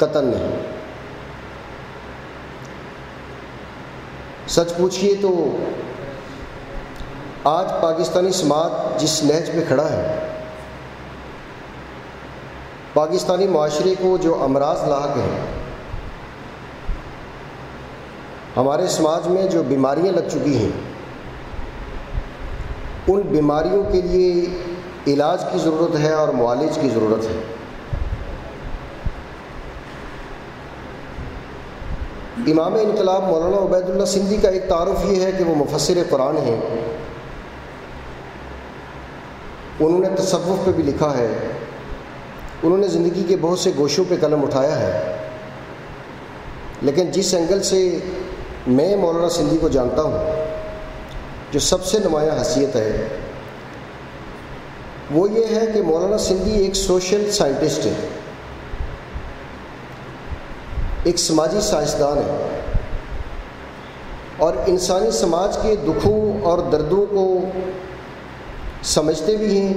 قطعاً نہیں۔ سچ پوچھئے تو آج پاکستانی سماج جس نہج پہ کھڑا ہے، پاکستانی معاشرے کو جو امراض لاحق ہیں، ہمارے سماج میں جو بیماریاں لگ چکی ہیں، ان بیماریوں کے لیے علاج کی ضرورت ہے اور معالج کی ضرورت ہے۔ امام انقلاب مولانا عبید اللہ سندھی کا ایک تعارف یہ ہے کہ وہ مفسر قرآن ہیں۔ انہوں نے تصوف پہ بھی لکھا ہے، انہوں نے زندگی کے بہت سے گوشوں پہ قلم اٹھایا ہے، لیکن جس اینگل سے میں مولانا سندھی کو جانتا ہوں، جو سب سے نمایاں حیثیت ہے، وہ یہ ہے کہ مولانا سندھی ایک سوشل سائنٹسٹ ہے، ایک سماجی سائنسدان ہے، اور انسانی سماج کے دکھوں اور دردوں کو سمجھتے بھی ہیں،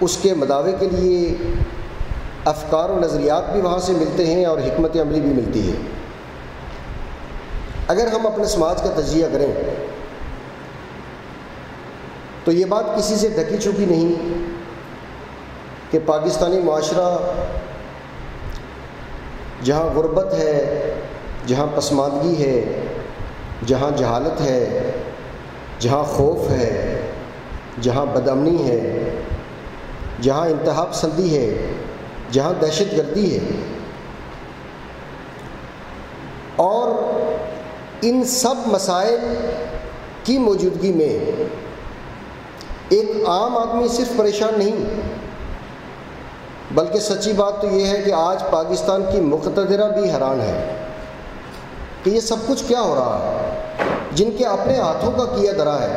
اس کے مداوے کے لیے افکار و نظریات بھی وہاں سے ملتے ہیں اور حکمت عملی بھی ملتی ہے۔ اگر ہم اپنے سماج کا تجزیہ کریں تو یہ بات کسی سے ڈھکی چھپی نہیں کہ پاکستانی معاشرہ جہاں غربت ہے، جہاں پسماندگی ہے، جہاں جہالت ہے، جہاں خوف ہے، جہاں بدامنی ہے، جہاں انتہا پسندی ہے، جہاں دہشت گردی ہے، اور ان سب مسائل کی موجودگی میں ایک عام آدمی صرف پریشان نہیں، بلکہ سچی بات تو یہ ہے کہ آج پاکستان کی مقتدرہ بھی حیران ہے کہ یہ سب کچھ کیا ہو رہا ہے۔ جن کے اپنے ہاتھوں کا کیا درا ہے،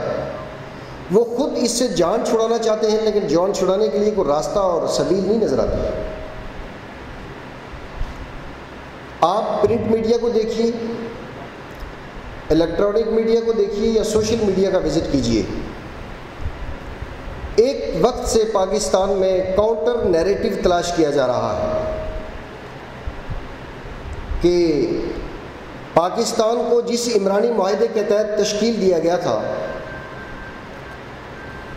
وہ خود اس سے جان چھڑانا چاہتے ہیں، لیکن جان چھڑانے کے لیے کوئی راستہ اور سبیل نہیں نظر آتی۔ آپ پرنٹ میڈیا کو دیکھیے، الیکٹرانک میڈیا کو دیکھیے یا سوشل میڈیا کا وزٹ کیجیے، ایک وقت سے پاکستان میں کاؤنٹر نیریٹو تلاش کیا جا رہا ہے کہ پاکستان کو جس عمرانی معاہدے کے تحت تشکیل دیا گیا تھا،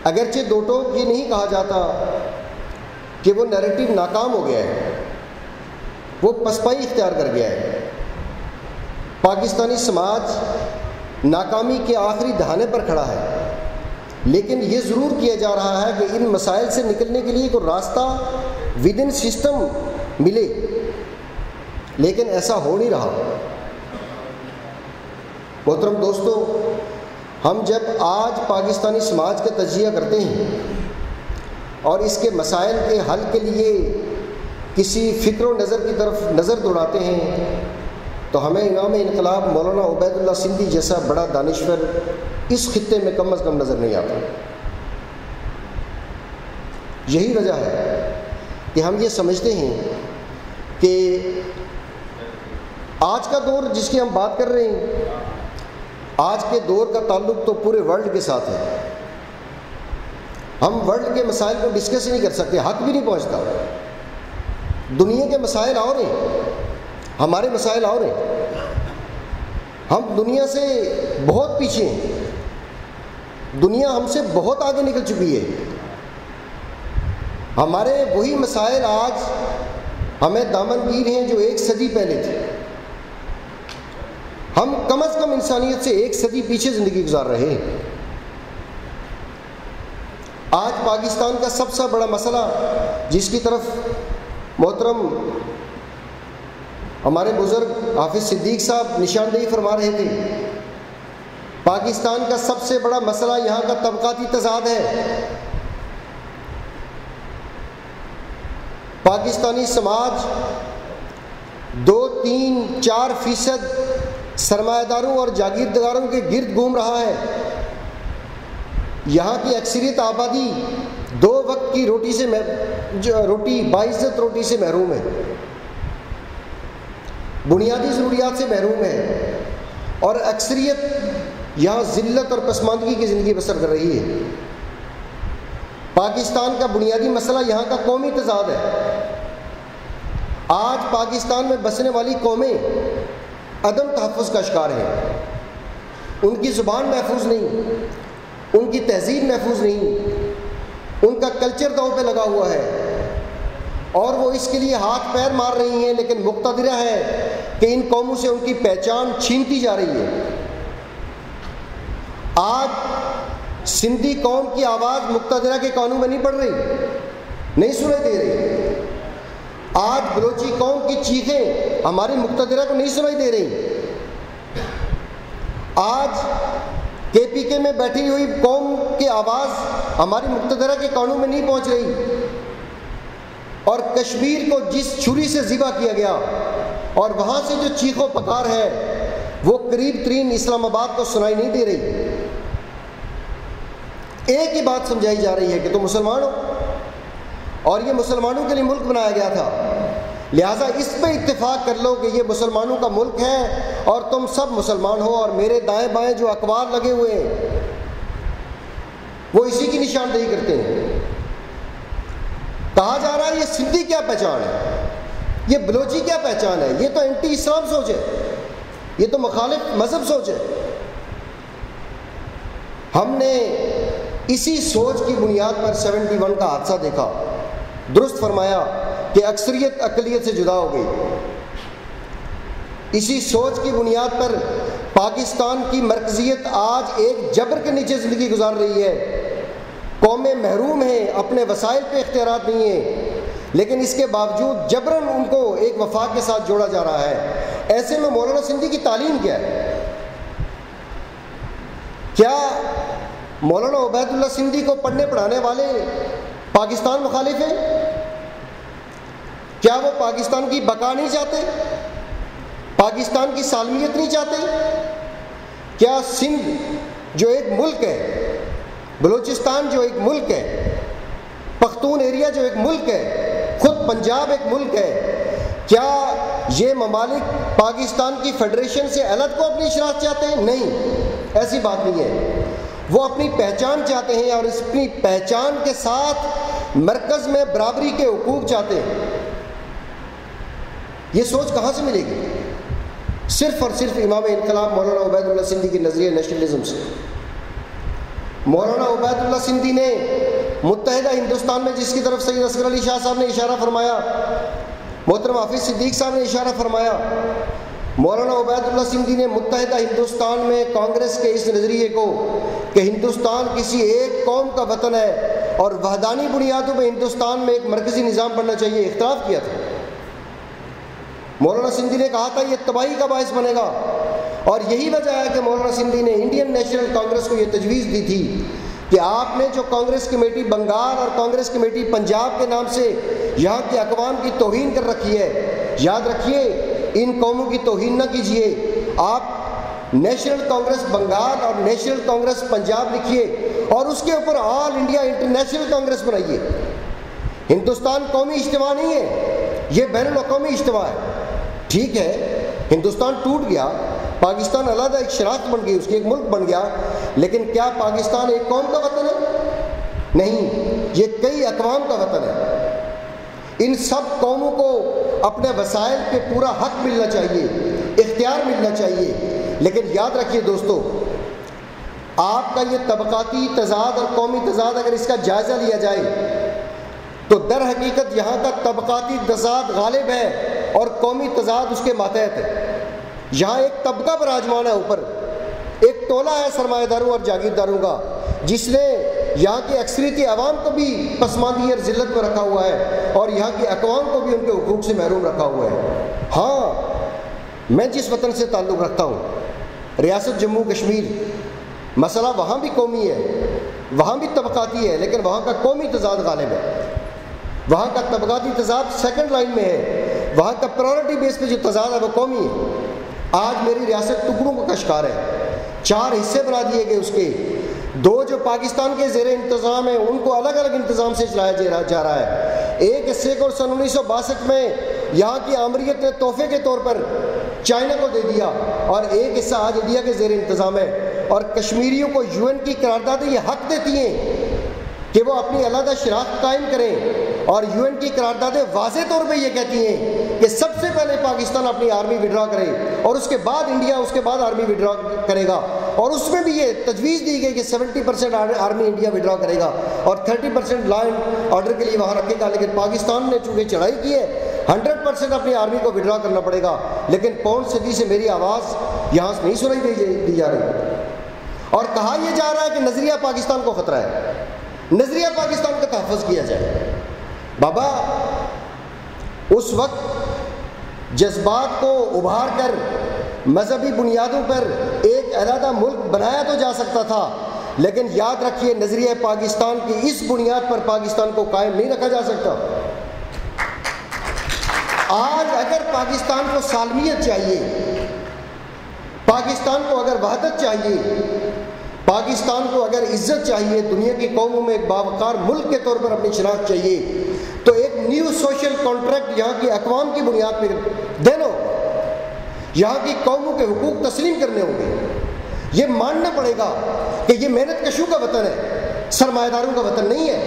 اگرچہ دو ٹوک یہ نہیں کہا جاتا کہ وہ نیریٹو ناکام ہو گیا ہے، وہ پسپائی اختیار کر گیا ہے۔ پاکستانی سماج ناکامی کے آخری دہانے پر کھڑا ہے، لیکن یہ ضرور کیا جا رہا ہے کہ ان مسائل سے نکلنے کے لیے کوئی راستہ ود ان سسٹم ملے، لیکن ایسا ہو نہیں رہا۔ محترم دوستو، ہم جب آج پاکستانی سماج کا تجزیہ کرتے ہیں اور اس کے مسائل کے حل کے لیے کسی فکر و نظر کی طرف نظر دوڑاتے ہیں، تو ہمیں امام انقلاب مولانا عبید اللہ سندھی جیسا بڑا دانشور اس خطے میں کم از کم نظر نہیں آتا۔ یہی وجہ ہے کہ ہم یہ سمجھتے ہیں کہ آج کا دور جس کی ہم بات کر رہے ہیں، آج کے دور کا تعلق تو پورے ورلڈ کے ساتھ ہے۔ ہم ورلڈ کے مسائل کو ڈسکس نہیں کر سکتے، حق بھی نہیں پہنچتا۔ دنیا کے مسائل اور ہیں، ہمارے مسائل اور ہیں۔ ہم دنیا سے بہت پیچھے ہیں، دنیا ہم سے بہت آگے نکل چکی ہے۔ ہمارے وہی مسائل آج ہمیں دامنگیر ہیں جو ایک صدی پہلے تھے۔ ہم کم از کم انسانیت سے ایک صدی پیچھے زندگی گزار رہے ہیں۔ آج پاکستان کا سب سے بڑا مسئلہ جس کی طرف محترم ہمارے بزرگ حافظ صدیق صاحب نشاندہی فرما رہے تھے، پاکستان کا سب سے بڑا مسئلہ یہاں کا طبقاتی تضاد ہے۔ پاکستانی سماج 2-3-4% سرمایہ داروں اور جاگیرداروں کے گرد گھوم رہا ہے۔ یہاں کی اکثریت آبادی 2 وقت کی روٹی باعزت روٹی سے محروم ہے، بنیادی ضروریات سے محروم ہے، اور اکثریت یہاں ذلت اور پسماندگی کی زندگی بسر کر رہی ہے۔ پاکستان کا بنیادی مسئلہ یہاں کا قومی تضاد ہے۔ آج پاکستان میں بسنے والی قومیں عدم تحفظ کا شکار ہیں. ان کی زبان محفوظ نہیں، ان کی تہذیب محفوظ نہیں، ان کا کلچر داؤ پہ لگا ہوا ہے، اور وہ اس کے لیے ہاتھ پیر مار رہی ہیں، لیکن مقتدرہ ہے کہ ان قوموں سے ان کی پہچان چھینتی جا رہی ہے. آج سندھی قوم کی آواز مقتدرہ کے کانوں میں نہیں پڑ رہی، نہیں سنائی دے رہی. آج بلوچی قوم کی چیخیں ہماری مقتدرہ کو نہیں سنائی دے رہی. آج کے پی کے میں بیٹھی ہوئی قوم کی آواز ہماری مقتدرہ کے کانوں میں نہیں پہنچ رہی. اور کشمیر کو جس چھری سے ذبح کیا گیا اور وہاں سے جو چیخ و پکار ہے وہ قریب ترین اسلام آباد کو سنائی نہیں دے رہی. ایک ہی بات سمجھائی جا رہی ہے کہ تم مسلمان ہو، اور یہ مسلمانوں کے لیے ملک بنایا گیا تھا، لہٰذا اس پہ اتفاق کر لو کہ یہ مسلمانوں کا ملک ہے اور تم سب مسلمان ہو. اور میرے دائیں بائیں جو اخبار لگے ہوئے ہیں وہ اسی کی نشاندہی کرتے ہیں. کہا جا رہا ہے یہ سندھی کیا پہچان ہے، یہ بلوچی کیا پہچان ہے، یہ تو اینٹی اسلام سوچ ہے، یہ تو مخالف مذہب سوچ ہے. ہم نے اسی سوچ کی بنیاد پر 71 کا حادثہ دیکھا. درست فرمایا کہ اکثریت اقلیت سے جدا ہو گئی. اسی سوچ کی بنیاد پر پاکستان کی مرکزیت آج ایک جبر کے نیچے زندگی گزار رہی ہے. قومیں محروم ہیں، اپنے وسائل پہ اختیارات نہیں ہیں، لیکن اس کے باوجود جبراً ان کو ایک وفاق کے ساتھ جوڑا جا رہا ہے. ایسے میں مولانا سندھی کی تعلیم کیا ہے؟ کیا مولانا عبید اللہ سندھی کو پڑھنے پڑھانے والے پاکستان مخالف ہیں؟ کیا وہ پاکستان کی بقا نہیں چاہتے؟ پاکستان کی سالمیت نہیں چاہتے؟ کیا سندھ جو ایک ملک ہے، بلوچستان جو ایک ملک ہے، پختون ایریا جو ایک ملک ہے، خود پنجاب ایک ملک ہے، کیا یہ ممالک پاکستان کی فیڈریشن سے الگ کو اپنی شناخت چاہتے ہیں؟ نہیں، ایسی بات نہیں ہے. وہ اپنی پہچان چاہتے ہیں اور اس اپنی پہچان کے ساتھ مرکز میں برابری کے حقوق چاہتے ہیں. یہ سوچ کہاں سے ملے گی؟ صرف اور صرف امام انقلاب مولانا عبید اللہ سندھی کے نظریہ نیشنلزم سے. مولانا عبید اللہ سندھی نے متحدہ ہندوستان میں جس کی طرف سید اصغر علی شاہ صاحب نے اشارہ فرمایا، محترم حافظ صدیق صاحب نے اشارہ فرمایا، مولانا عبید اللہ سندھی نے متحدہ ہندوستان میں کانگریس کے اس نظریے کو کہ ہندوستان کسی ایک قوم کا وطن ہے اور وحدانی بنیادوں پہ ہندوستان میں ایک مرکزی نظام بننا چاہیے، اختلاف کیا تھا. مولانا سندھی نے کہا تھا یہ تباہی کا باعث بنے گا، اور یہی وجہ ہے کہ مولانا سندھی نے انڈین نیشنل کانگریس کو یہ تجویز دی تھی کہ آپ نے جو کانگریس کمیٹی بنگال اور کانگریس کمیٹی پنجاب کے نام سے یہاں کے اقوام کی توہین کر رکھی ہے، یاد رکھیے ان قوموں کی توہین نہ کیجیے. آپ نیشنل کانگریس بنگال اور نیشنل کانگریس پنجاب لکھیے اور اس کے اوپر آل انڈیا انٹرنیشنل کانگریس بنائیے. ہندوستان قومی اجتماع نہیں ہے، یہ بین الاقوامی اجتماع ہے. ٹھیک ہے ہندوستان ٹوٹ گیا، پاکستان علیحدہ ایک شناخت بن گئی، اس کی ایک ملک بن گیا، لیکن کیا پاکستان ایک قوم کا وطن ہے؟ نہیں، یہ کئی اقوام کا وطن ہے. ان سب قوموں کو اپنے وسائل پہ پورا حق ملنا چاہیے، اختیار ملنا چاہیے. لیکن یاد رکھیے دوستو، آپ کا یہ طبقاتی تضاد اور قومی تضاد اگر اس کا جائزہ لیا جائے تو در حقیقت یہاں کا طبقاتی تضاد غالب ہے اور قومی تضاد اس کے ماتحت ہے. یہاں ایک طبقہ براجمان ہے، اوپر ایک ٹولہ ہے سرمایہ داروں اور جاگیرداروں کا، جس نے یہاں کی اکثریتی عوام کو بھی پسماندگی اور ذلت میں رکھا ہوا ہے اور یہاں کی اقوام کو بھی ان کے حقوق سے محروم رکھا ہوا ہے. ہاں، میں جس وطن سے تعلق رکھتا ہوں ریاست جموں کشمیر، مسئلہ وہاں بھی قومی ہے، وہاں بھی طبقاتی ہے، لیکن وہاں کا قومی تضاد غالب ہے. وہاں کا طبقاتی تضاد سیکنڈ لائن میں ہے، وہاں کا پرائورٹی بیس پہ جو تضاد ہے وہ قومی ہے. آج میری ریاست ٹکڑوں کا شکار ہے، 4 حصے بنا دیے گئے، اس کے 2 جو پاکستان کے زیر انتظام ہیں ان کو الگ الگ انتظام سے چلایا جا رہا ہے. ایک حصے کو سن 1962 میں یہاں کی آمریت نے تحفے کے طور پر چائنا کو دے دیا، اور ایک حصہ آج انڈیا کے زیر انتظام ہے. اور کشمیریوں کو UN کی قراردادیں یہ حق دیتی ہیں کہ وہ اپنی علیحدہ شناخت قائم کریں اور UN کی قراردادیں واضح طور پہ یہ کہتی ہیں کہ سب سے پہلے پاکستان اپنی آرمی وڈرا کرے اور اس کے بعد انڈیا اس کے بعد آرمی وڈرا کرے گا، اور اس میں بھی یہ تجویز دی گئی کہ 70% آرمی انڈیا وڈرا کرے گا اور 30% لا اینڈ آرڈر کے لیے وہاں رکھے گا۔ لیکن پاکستان نے چونکہ چڑھائی کی ہے 100% اپنی آرمی کو وڈرا کرنا پڑے گا، لیکن پون صدی سے میری آواز یہاں سے نہیں سنائی دی جا رہی، اور کہا یہ جا رہا ہے کہ نظریہ پاکستان کو خطرہ ہے، نظریہ پاکستان کا تحفظ کیا جائے۔ بابا اس وقت جذبات کو ابھار کر مذہبی بنیادوں پر ایک علیحدہ ملک بنایا تو جا سکتا تھا، لیکن یاد رکھیے نظریہ پاکستان کی اس بنیاد پر پاکستان کو قائم نہیں رکھا جا سکتا۔ آج اگر پاکستان کو سالمیت چاہیے، پاکستان کو اگر وحدت چاہیے، پاکستان کو اگر عزت چاہیے، دنیا کی قوموں میں ایک باوقار ملک کے طور پر اپنی شناخت چاہیے، تو ایک نیو سوشل کانٹریکٹ یہاں کی اقوام کی بنیاد پہ دینا ہوگا، یہاں کی قوموں کے حقوق تسلیم کرنے ہوں گے۔ یہ ماننا پڑے گا کہ یہ محنت کشوں کا وطن ہے، سرمایہ داروں کا وطن نہیں ہے،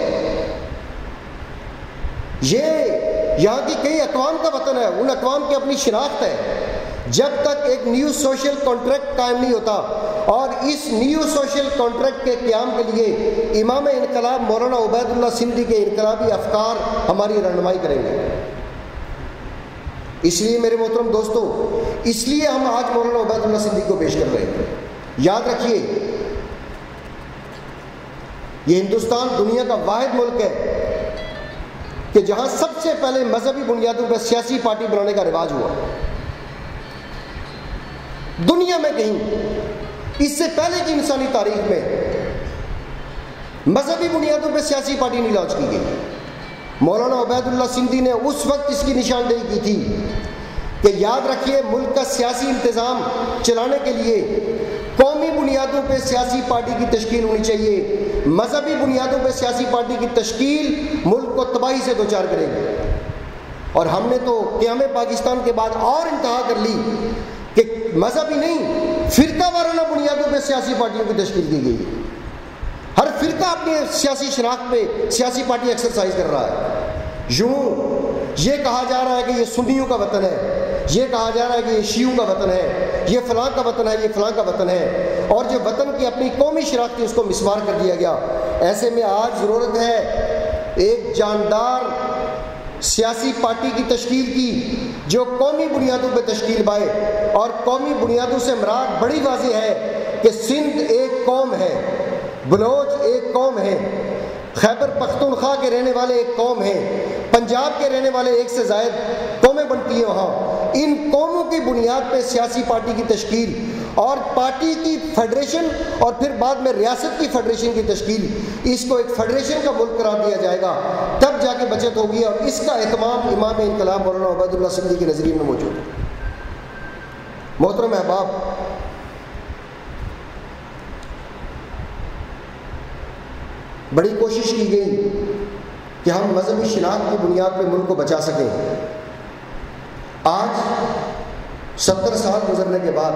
یہ یہاں کی کئی اقوام کا وطن ہے، ان اقوام کی اپنی شناخت ہے۔ جب تک ایک نیو سوشل کانٹریکٹ قائم نہیں ہوتا، اور اس نیو سوشل کانٹریکٹ کے قیام کے لیے امام انقلاب مولانا عبید اللہ سندھی کے انقلابی افکار ہماری رہنمائی کریں گے۔ اس لیے میرے محترم دوستو، اس لیے ہم آج مولانا عبید اللہ سندھی کو پیش کر رہے ہیں۔ یاد رکھیے یہ ہندوستان دنیا کا واحد ملک ہے کہ جہاں سب سے پہلے مذہبی بنیادوں پر سیاسی پارٹی بنانے کا رواج ہوا، دنیا میں کہیں اس سے پہلے کی انسانی تاریخ میں مذہبی بنیادوں پہ سیاسی پارٹی نہیں لانچ کی گئی۔ مولانا عبید اللہ سندھی نے اس وقت اس کی نشاندہی کی تھی کہ یاد رکھیے ملک کا سیاسی انتظام چلانے کے لیے قومی بنیادوں پہ سیاسی پارٹی کی تشکیل ہونی چاہیے، مذہبی بنیادوں پہ سیاسی پارٹی کی تشکیل ملک کو تباہی سے دوچار کرے گی۔ اور ہم نے تو قیام پاکستان کے بعد اور انتہا کر لی کہ مذہبی نہیں، فرقہ وارانہ بنیادوں پہ سیاسی پارٹیوں کی تشکیل کی گئی ہے۔ ہر فرقہ اپنی سیاسی شناخت پہ سیاسی پارٹی ایکسرسائز کر رہا ہے۔ یوں یہ کہا جا رہا ہے کہ یہ سنیوں کا وطن ہے، یہ کہا جا رہا ہے کہ یہ شیعوں کا وطن ہے، یہ فلاں کا وطن ہے، یہ فلاں کا وطن ہے، اور جو وطن کی اپنی قومی شناخت تھی اس کو مسمار کر دیا گیا۔ ایسے میں آج ضرورت ہے ایک جاندار سیاسی پارٹی کی تشکیل کی جو قومی بنیادوں پہ تشکیل پائے، اور قومی بنیادوں سے مراد بڑی واضح ہے کہ سندھ ایک قوم ہے، بلوچ ایک قوم ہے، خیبر پختونخوا کے رہنے والے ایک قوم ہیں، پنجاب کے رہنے والے ایک سے زائد قومیں بنتی ہیں وہاں۔ ان قوموں کی بنیاد پہ سیاسی پارٹی کی تشکیل اور پارٹی کی فیڈریشن اور پھر بعد میں ریاست کی فیڈریشن کی تشکیل، اس کو ایک فیڈریشن کا ملک قرار دیا جائے گا، تب جا کے بچت ہوگی، اور اس کا اہتمام امام انقلاب مولانا عبید اللہ سندھی کے نظریے میں موجود ہے۔ محترم احباب، بڑی کوشش کی گئی کہ ہم مذہبی شناخت کی بنیاد پہ ملک کو بچا سکیں۔ آج 70 سال گزرنے کے بعد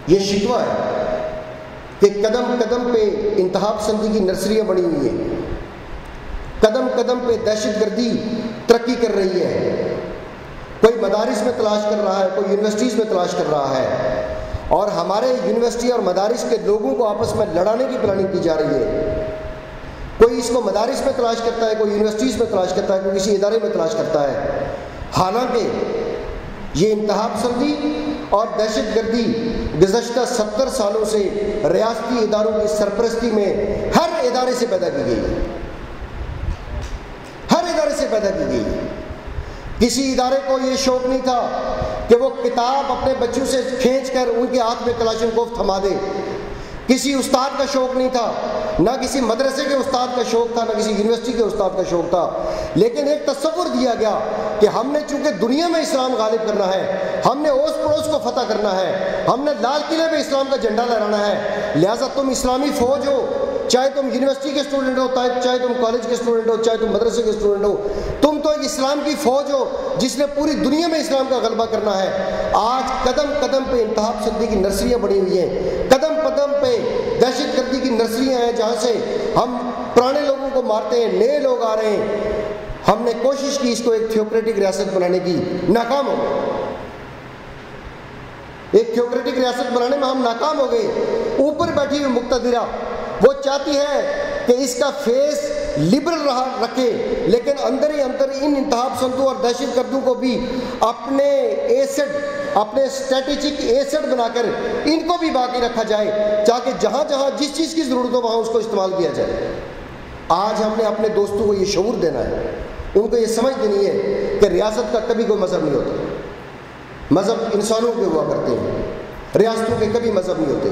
یہ شکوہ ہے کہ قدم قدم پہ انتہا پسندی کی نرسریاں بنی ہوئی ہیں، قدم قدم پہ دہشت گردی ترقی کر رہی ہے، کوئی مدارس میں تلاش کر رہا ہے، کوئی یونیورسٹیز میں تلاش کر رہا ہے، اور ہمارے یونیورسٹی اور مدارس کے لوگوں کو آپس میں لڑانے کی پلاننگ کی جا رہی ہے۔ کوئی اس کو مدارس میں تلاش کرتا ہے، کوئی یونیورسٹیز میں تلاش کرتا ہے، کوئی کسی ادارے میں تلاش کرتا ہے۔ حالانکہ یہ انتہا پسندی اور دہشت گردی گزشتہ 70 سالوں سے ریاستی اداروں کی سرپرستی میں ہر ادارے سے پیدا کی گئی ہے، ہر ادارے سے پیدا کی گئی ہے۔ کسی ادارے کو یہ شوق نہیں تھا کہ وہ کتاب اپنے بچوں سے کھینچ کر ان کے ہاتھ میں کلاشنکوف تھما دے، کسی استاد کا شوق نہیں تھا، نہ کسی مدرسے کے استاد کا شوق تھا، نہ کسی یونیورسٹی کے استاد کا شوق تھا، لیکن ایک تصور دیا گیا کہ ہم نے چونکہ دنیا میں اسلام غالب کرنا ہے، ہم نے اوس پڑوس کو فتح کرنا ہے، ہم نے لال قلعے پہ اسلام کا جھنڈا لہرانا ہے، لہٰذا تم اسلامی فوج ہو، چاہے تم یونیورسٹی کے اسٹوڈنٹ ہو، چاہے تم کالج کے اسٹوڈنٹ ہو، چاہے تم مدرسے کے اسٹوڈنٹ ہو، تم تو ایک اسلام کی فوج ہو جس نے پوری دنیا میں اسلام کا غلبہ کرنا ہے۔ آج قدم قدم پہ انتہا پسندی کی نرسریاں بنی ہوئی ہیں، قدم قدم پہ دہشت گردی کی نرسریاں ہیں، جہاں سے ہم پرانے لوگوں کو مارتے ہیں، نئے لوگ آ رہے ہیں۔ ہم نے کوشش کی اس کو ایک تھیوکریٹک ریاست بنانے کی، ناکام ہو گئے۔ ایک تھیوکریٹک ریاست بنانے میں ہم ناکام ہو گئے۔ اوپر بیٹھی ہوئی مقتدرہ وہ چاہتی ہے کہ اس کا فیس لبرل رکھے، لیکن اندر ہی اندر ان انتہا پسندوں اور دہشت گردوں کو بھی اپنے ایسڈ، اپنے اسٹریٹجک ایسڈ بنا کر ان کو بھی باقی رکھا جائے، تاکہ جہاں جہاں جس چیز کی ضرورت ہو وہاں اس کو استعمال کیا جائے۔ آج ہم نے اپنے دوستوں کو یہ شعور دینا ہے، ان کو یہ سمجھ دینی ہے کہ ریاست کا کبھی کوئی مذہب نہیں ہوتا۔ مذہب انسانوں کے ہوا کرتے ہیں، ریاستوں کے کبھی مذہب نہیں ہوتے۔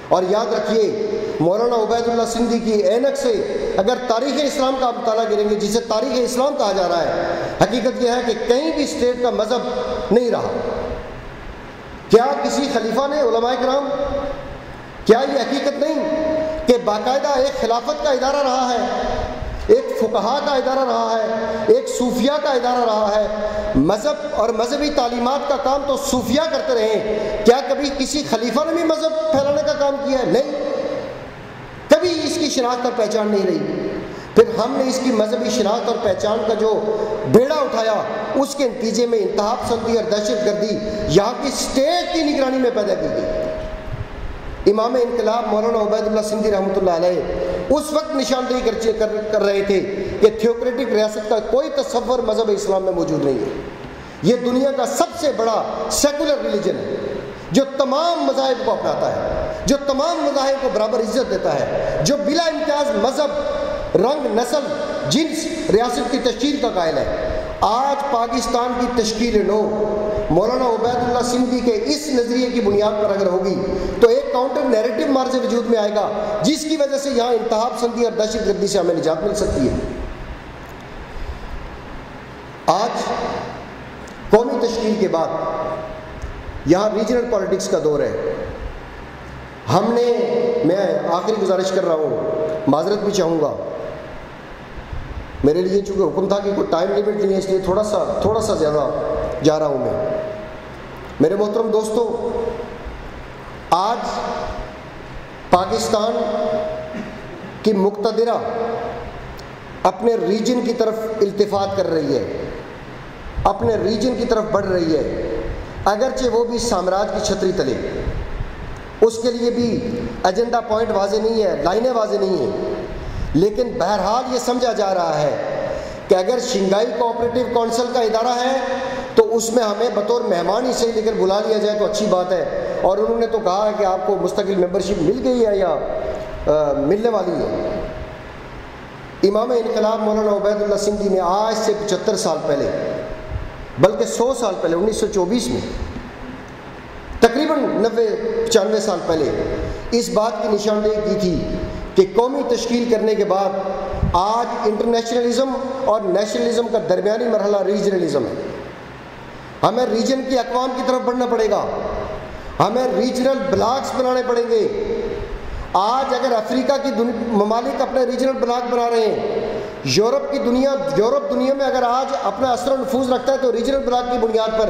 اور یاد رکھیے، مولانا عبید اللہ سندھی کی اینک سے اگر تاریخ اسلام کا مطالعہ کریں گے، جسے تاریخ اسلام کہا جا رہا ہے، حقیقت یہ ہے کہ کہیں بھی اسٹیٹ کا مذہب نہیں رہا۔ کیا کسی خلیفہ نے، علماء کرام، کیا یہ حقیقت نہیں کہ باقاعدہ ایک خلافت کا ادارہ رہا ہے، ایک فقہا کا ادارہ رہا ہے، ایک صوفیہ کا ادارہ رہا ہے؟ مذہب اور مذہبی تعلیمات کا کام تو صوفیہ کرتے رہے ہیں، کیا کبھی کسی خلیفہ نے بھی مذہب پھیلانے کا کام کیا ہے؟ نہیں، کبھی اس کی شناخت اور پہچان نہیں رہی۔ پھر ہم نے اس کی مذہبی شناخت اور پہچان کا جو بیڑا اٹھایا، اس کے نتیجے میں انتہا پسندی اور دہشت گردی یہاں کی اسٹیٹ کی نگرانی میں پیدا کی گئی۔ امام انقلاب مولانا عبید اللہ سندھی رحمۃ اللہ علیہ اس وقت نشاندہی کر رہے تھے کہ تھیوکریٹک ریاست کا کوئی تصور مذہب اسلام میں موجود نہیں ہے۔ یہ دنیا کا سب سے بڑا سیکولر ریلیجن ہے، جو تمام مذاہب کو اپناتا ہے، جو تمام مذاہب کو برابر عزت دیتا ہے، جو بلا امتیاز مذہب، رنگ، نسل، جنس، ریاست کی تشکیل کا قائل ہے۔ آج پاکستان کی تشکیل نو مولانا عبید اللہ سندھی کے اس نظریے کی بنیاد پر اگر ہوگی تو ایک کاؤنٹر نیریٹو مارج وجود میں آئے گا، جس کی وجہ سے یہاں انتہا پسندی اور دہشت گردی سے ہمیں نجات مل سکتی ہے۔ آج قومی تشکیل کے بعد یہاں ریجنل پالیٹکس کا دور ہے۔ میں آخری گزارش کر رہا ہوں، معذرت بھی چاہوں گا، میرے لیے چونکہ حکم تھا کہ کوئی ٹائم لیمٹ نہیں ہے، اس لیے تھوڑا سا زیادہ جا رہا ہوں میں۔ میرے محترم دوستو، آج پاکستان کی مقتدرہ اپنے ریجن کی طرف التفات کر رہی ہے، اپنے ریجن کی طرف بڑھ رہی ہے، اگرچہ وہ بھی سامراج کی چھتری تلے۔ اس کے لیے بھی ایجنڈا پوائنٹ واضح نہیں ہے، لائنیں واضح نہیں ہیں، لیکن بہرحال یہ سمجھا جا رہا ہے کہ اگر شنگھائی کوآپریٹو کونسل کا ادارہ ہے تو اس میں ہمیں بطور مہمان ہی صحیح لیکن بلا لیا جائے تو اچھی بات ہے۔ اور انہوں نے تو کہا ہے کہ آپ کو مستقل ممبرشپ مل گئی ہے یا ملنے والی ہے۔ امام انقلاب مولانا عبید اللہ سندھی نے آج سے 75 سال پہلے، بلکہ 100 سال پہلے 1924 میں، تقریباً 90-95 سال پہلے اس بات کی نشاندہی کی تھی کہ قومی تشکیل کرنے کے بعد آج انٹرنیشنلزم اور نیشنلزم کا درمیانی مرحلہ ریجنلزم ہے۔ ہمیں ریجن کی اقوام کی طرف بڑھنا پڑے گا، ہمیں ریجنل بلاکس بنانے پڑیں گے۔ آج اگر افریقہ کی ممالک اپنے ریجنل بلاک بنا رہے ہیں، یورپ دنیا میں اگر آج اپنا اثر و نفوذ رکھتا ہے تو ریجنل بلاک کی بنیاد پر۔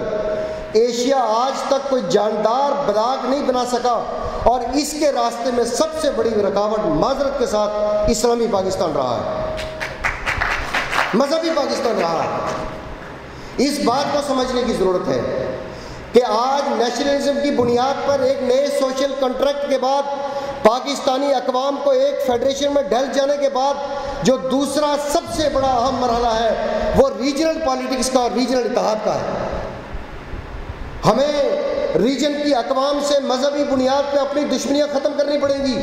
ایشیا آج تک کوئی جاندار بلاک نہیں بنا سکا، اور اس کے راستے میں سب سے بڑی رکاوٹ معذرت کے ساتھ اسلامی پاکستان رہا ہے، مذہبی پاکستان رہا ہے۔ اس بات کو سمجھنے کی ضرورت ہے کہ آج نیشنلزم کی بنیاد پر ایک نئے سوشل کنٹریکٹ کے بعد، پاکستانی اقوام کو ایک فیڈریشن میں ڈھل جانے کے بعد، جو دوسرا سب سے بڑا اہم مرحلہ ہے وہ ریجنل پالیٹکس کا اور ریجنل اتحاد کا ہے۔ ہمیں ریجن کی اقوام سے مذہبی بنیاد پہ اپنی دشمنیاں ختم کرنی پڑیں گی،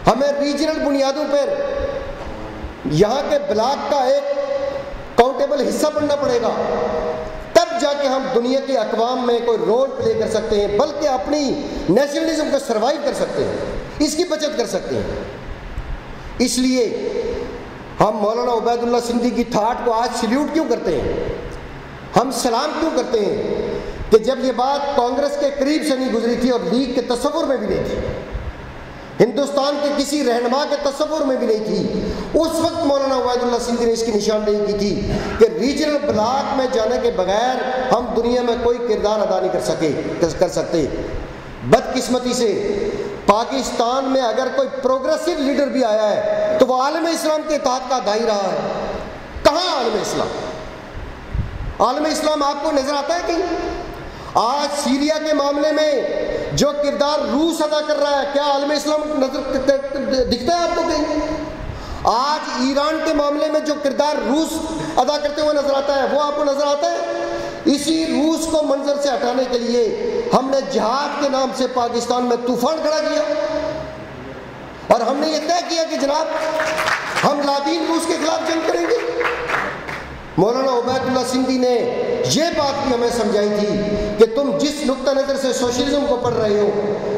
ہمیں ریجنل بنیادوں پر یہاں کے بلاک کا ایک کاؤنٹیبل حصہ بننا پڑے گا، تب جا کے ہم دنیا کے اقوام میں کوئی رول پلے کر سکتے ہیں، بلکہ اپنی نیشنلزم کو سروائیو کر سکتے ہیں، اس کی بچت کر سکتے ہیں۔ اس لیے ہم مولانا عبید اللہ سندھی کی تھاٹ کو آج سلیوٹ کیوں کرتے ہیں، ہم سلام کیوں کرتے ہیں کہ جب یہ بات کانگریس کے قریب سے نہیں گزری تھی اور لیگ کے تصور میں بھی نہیں تھی، ہندوستان کے کسی رہنما کے تصور میں بھی نہیں تھی، اس وقت مولانا عبید اللہ سندھی نے اس کی نشاندہی کی تھی کہ ریجنل بلاک میں جانے کے بغیر ہم دنیا میں کوئی کردار ادا نہیں کر سکتے۔ بدقسمتی سے پاکستان میں اگر کوئی پروگریسو لیڈر بھی آیا ہے تو وہ عالم اسلام کے اتحاد کا داعی رہا ہے۔ کہاں عالم اسلام؟ عالم اسلام آپ کو نظر آتا ہے کہیں؟ آج سیریا کے معاملے میں جو کردار روس ادا کر رہا ہے، کیا عالم اسلام نظر دکھتا ہے آپ کو کہیں؟ آج ایران کے معاملے میں جو کردار روس ادا کرتے ہوئے نظر آتا ہے، وہ آپ کو نظر آتا ہے؟ اسی روس کو منظر سے ہٹانے کے لیے ہم نے جہاد کے نام سے پاکستان میں طوفان کھڑا کیا، اور ہم نے یہ طے کیا کہ جناب ہم لادین روس کے خلاف جنگ کریں گے۔ مولانا عبید اللہ سندھی نے یہ بات بھی ہمیں سمجھائی تھی کہ تم جس نقطہ نظر سے سوشلزم کو پڑھ رہے ہو،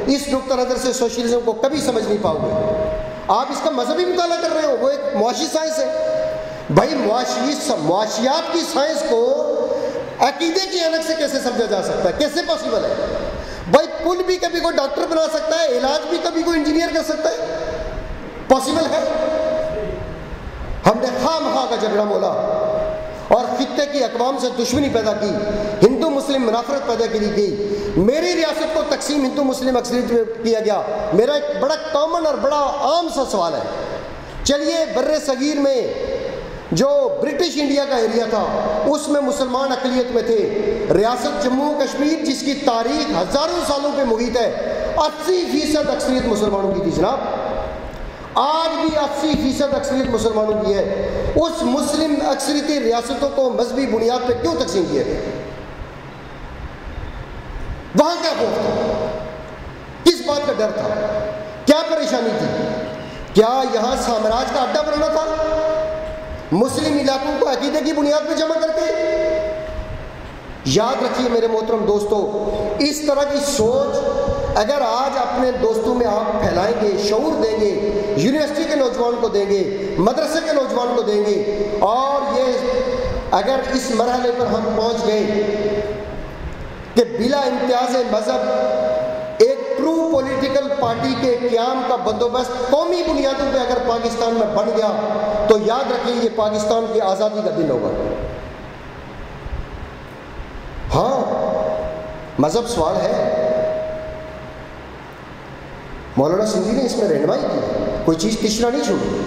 اس نقطہ نظر سے سوشلزم کو کبھی سمجھ نہیں پاؤ گے۔ آپ اس کا مذہبی مطالعہ کر رہے ہو، وہ ایک معاشی سائنس ہے۔ بھائی معاشیات کی سائنس کو عقیدے کی اینک سے کیسے سمجھا جا سکتا ہے؟ کیسے پاسبل ہے؟ بھائی پل بھی کبھی کوئی ڈاکٹر بنا سکتا ہے، علاج بھی کبھی کوئی انجینئر کر سکتا ہے، پاسبل ہے؟ ہم نے خواہ مخواہ کا جھگڑا مولا اور خطے کی اقوام سے دشمنی پیدا کی، ہندو مسلم منافرت پیدا کی گئی، میری ریاست کو تقسیم ہندو مسلم اکثریت میں کیا گیا۔ میرا ایک بڑا کامن اور بڑا عام سا سوال ہے، چلیے بر صغیر میں جو برٹش انڈیا کا ایریا تھا اس میں مسلمان اقلیت میں تھے، ریاست جموں کشمیر جس کی تاریخ ہزاروں سالوں پہ محیط ہے، 80% اکثریت مسلمانوں کی تھی جناب، آج بھی 80% اکثریت مسلمانوں کی ہے۔ اس مسلم اکثریتی ریاستوں کو مذہبی بنیاد پہ کیوں تقسیم کیا گیا؟ وہاں کیا خوف تھا؟ کس بات کا ڈر تھا؟ کیا پریشانی تھی؟ کیا یہاں سامراج کا اڈا بنانا تھا؟ مسلم علاقوں کو عقیدے کی بنیاد پہ جمع کر کے؟ یاد رکھیے میرے محترم دوستو، اس طرح کی سوچ اگر آج اپنے دوستوں میں آپ پھیلائیں گے، شعور دیں گے، یونیورسٹی کے نوجوان کو دیں گے، مدرسے کے نوجوان کو دیں گے، اور یہ اگر اس مرحلے پر ہم پہنچ گئے کہ بلا امتیاز مذہب ایک ٹرو پولیٹیکل پارٹی کے قیام کا بندوبست قومی بنیادوں پہ اگر پاکستان میں بن گیا تو یاد رکھیے یہ پاکستان کی آزادی کا دن ہوگا۔ ہاں مذہب سوال ہے، مولانا سندھی نے اس میں رہنمائی کی، کوئی چیز تشنا نہیں چھوڑی۔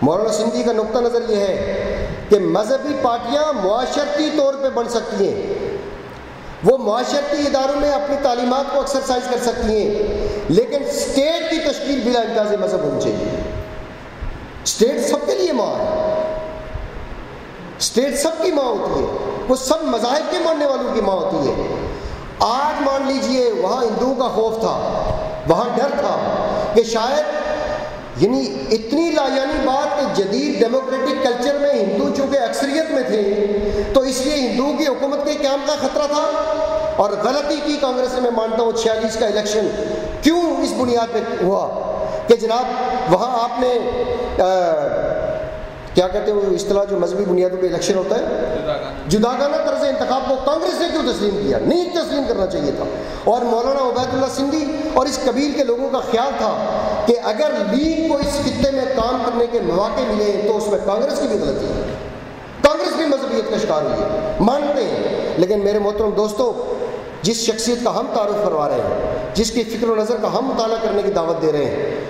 مولانا سندھی کا نقطہ نظر یہ ہے کہ مذہبی پارٹیاں معاشرتی طور پہ بن سکتی ہیں، وہ معاشرتی اداروں میں اپنی تعلیمات کو ایکسرسائز کر سکتی ہیں، لیکن اسٹیٹ کی تشکیل بلا امتیاز مذہب ہونی چاہیے۔ اسٹیٹ سب کے لیے ماں ہے، اسٹیٹ سب کی ماں ہوتی ہے، وہ سب مذاہب کے ماننے والوں کی ماں ہوتی ہے۔ آج مان لیجئے وہاں ہندوؤں کا خوف تھا، وہاں ڈر تھا کہ شاید یعنی اتنی لایانی بات کہ جدید ڈیموکریٹک کلچر میں ہندو چونکہ اکثریت میں تھے تو اس لیے ہندوؤں کی حکومت کے قیام کا خطرہ تھا، اور غلطی کی کانگریس نے، میں مانتا ہوں 46 کا الیکشن کیوں اس بنیاد پہ ہوا کہ جناب وہاں آپ نے کیا کہتے ہیں وہ اصطلاح جو مذہبی بنیادوں پہ الیکشن ہوتا ہے، جداگانہ طرز انتخاب کو کانگریس نے کیوں تسلیم کیا؟ نہیں تسلیم کرنا چاہیے تھا۔ اور مولانا عبید اللہ سندھی اور اس قبیل کے لوگوں کا خیال تھا کہ اگر لیگ کو اس خطے میں کام کرنے کے مواقع ملے تو اس میں کانگریس کی بھی غلطی ہے، کانگریس بھی مذہبیت کا شکار ہوئی ہے، مانتے ہیں۔ لیکن میرے محترم دوستو، جس شخصیت کا ہم تعارف کروا رہے ہیں، جس کی فکر و نظر کا ہم مطالعہ کرنے کی دعوت دے رہے ہیں،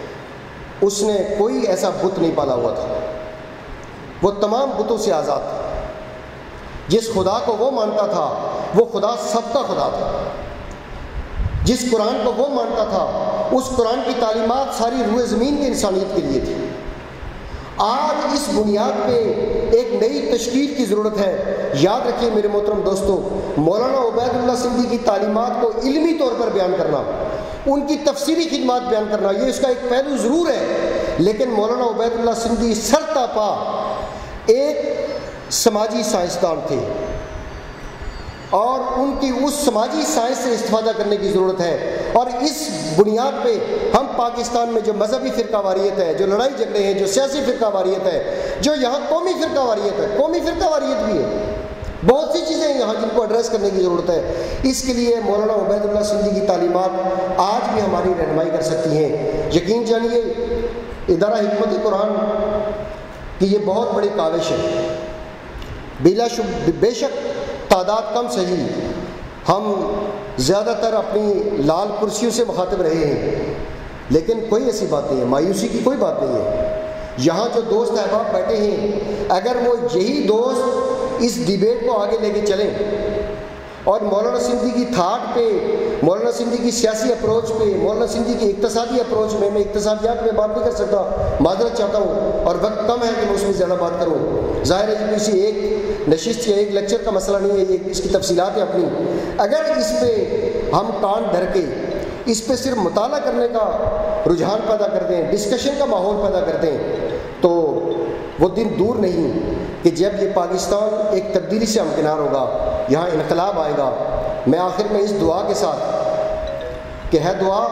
اس نے کوئی ایسا بت نہیں پالا ہوا تھا، وہ تمام بتوں سے آزاد تھا۔ جس خدا کو وہ مانتا تھا وہ خدا سب کا خدا تھا، جس قرآن کو وہ مانتا تھا اس قرآن کی تعلیمات ساری روئے زمین کی انسانیت کے لیے تھی۔ آج اس بنیاد پہ ایک نئی تشکیل کی ضرورت ہے۔ یاد رکھیے میرے محترم دوستو، مولانا عبید اللہ سندھی کی تعلیمات کو علمی طور پر بیان کرنا، ان کی تفسیری خدمات بیان کرنا، یہ اس کا ایک پہلو ضرور ہے، لیکن مولانا عبید اللہ سندھی سرتاپا ایک سماجی سائنسدان تھے، اور ان کی اس سماجی سائنس سے استفادہ کرنے کی ضرورت ہے۔ اور اس بنیاد پہ ہم پاکستان میں جو مذہبی فرقہ واریت ہے، جو لڑائی جھگڑے ہیں، جو سیاسی فرقہ واریت ہے، جو یہاں قومی فرقہ واریت ہے، قومی فرقہ واریت بھی ہے، بہت سی چیزیں ہیں یہاں جن کو ایڈریس کرنے کی ضرورت ہے۔ اس کے لیے مولانا عبید اللہ سندھی کی تعلیمات آج بھی ہماری رہنمائی کر سکتی ہیں۔ یقین جانیے ادارہ حکمت قرآن کی یہ بہت بڑی کاوش ہے، بے شک تعداد کم صحیح، ہم زیادہ تر اپنی لال کرسیوں سے مخاطب رہے ہیں، لیکن کوئی ایسی بات نہیں ہے، مایوسی کی کوئی بات نہیں ہے۔ یہاں جو دوست احباب بیٹھے ہیں، اگر وہ یہی دوست اس ڈیبیٹ کو آگے لے کے چلیں اور مولانا سندھی کی تھاٹ پہ، مولانا سندھی کی سیاسی اپروچ پہ، مولانا سندھی کی اقتصادی اپروچ میں اقتصادیات میں بات نہیں کر سکتا، معذرت چاہتا ہوں، اور وقت کم ہے کہ میں اس میں زیادہ بات کروں۔ ظاہر ہے کہ کسی ایک نشست یا ایک لیکچر کا مسئلہ نہیں ہے، یہ اس کی تفصیلات ہیں اپنی۔ اگر اس پہ ہم کان دھر کے اس پہ صرف مطالعہ کرنے کا رجحان پیدا کر دیں، ڈسکشن کا ماحول پیدا کر دیں، تو وہ دن دور نہیں کہ جب یہ پاکستان ایک تبدیلی سے ہمکنار ہوگا، یہاں انقلاب آئے گا۔ میں آخر میں اس دعا کے ساتھ کہ ہے دعا،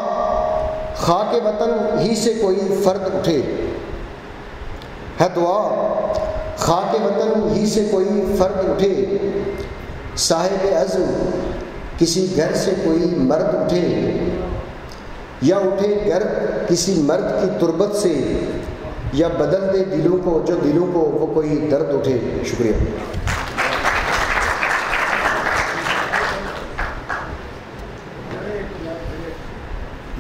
خاک وطن ہی سے کوئی فرد اٹھے، ہے دعا خاک وطن ہی سے کوئی فرد اٹھے، صاحب عزم کسی گھر سے کوئی مرد اٹھے، یا اٹھے گرد کسی مرد کی تربت سے، یا بدل دے دلوں کو جو دلوں کو وہ کوئی درد اٹھے۔ شکریہ۔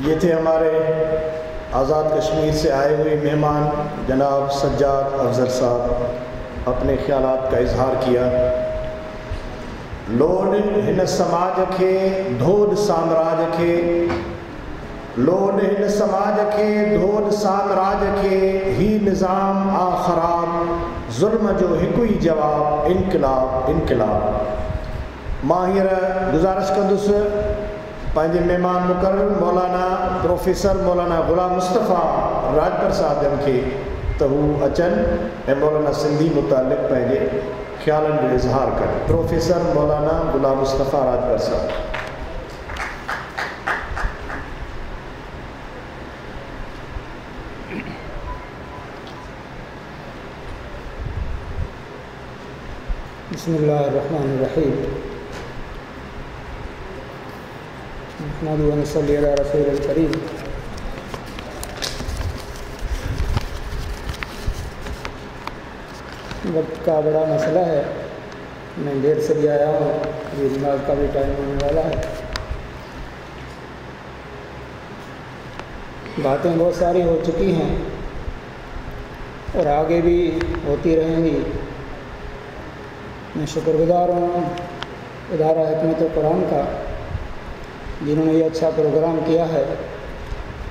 یہ تھے ہمارے آزاد کشمیر سے آئے ہوئے مہمان جناب سجاد افضل صاحب، اپنے خیالات کا اظہار کیا۔ لوڈ ہن سماج کے دھوڈ سامراج کے، لوڈ ہن سماج کے دھوڈ سامراج کے، ہی نظام آ خراب، ظلم جو ہکوئی جواب، انقلاب انقلاب۔ ماں ہیر گزارش کندس پانچے مہمان مقرر مولانا پروفیسر مولانا غلام مصطفیٰ راجپر صاحب جن کے تو وہ اچن اے مولانا سندھی متعلق پانچے خیالن جو اظہار کر۔ پروفیسر مولانا غلام مصطفیٰ راجپر صاحب۔ بسم اللہ الرحمن الرحیم، نحمدہ و نصلی علی رسول الکریم۔ وقت کا بڑا مسئلہ ہے، میں دیر سے بھی آیا ہوں، ابھی نماز کا بھی ٹائم ہونے والا ہے۔ باتیں بہت ساری ہو چکی ہیں اور آگے بھی ہوتی رہیں گی۔ میں شکر گزار ہوں ادارہ حکمت قرآن کا، جنہوں نے یہ اچھا پروگرام کیا ہے۔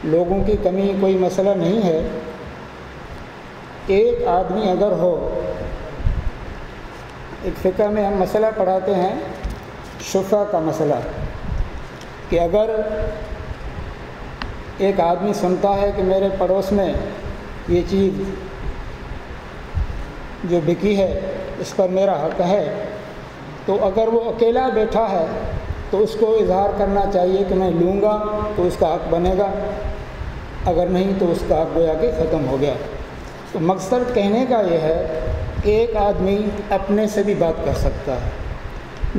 لوگوں کی کمی کوئی مسئلہ نہیں ہے، ایک آدمی اگر ہو، ایک فقہ میں ہم مسئلہ پڑھاتے ہیں شفع کا مسئلہ، کہ اگر ایک آدمی سنتا ہے کہ میرے پڑوس میں یہ چیز جو بکی ہے اس پر میرا حق ہے، تو اگر وہ اکیلا بیٹھا ہے تو اس کو اظہار کرنا چاہیے کہ میں لوں گا تو اس کا حق بنے گا، اگر نہیں تو اس کا حق گویا کہ ختم ہو گیا۔ تو مقصد کہنے کا یہ ہے کہ ایک آدمی اپنے سے بھی بات کر سکتا ہے،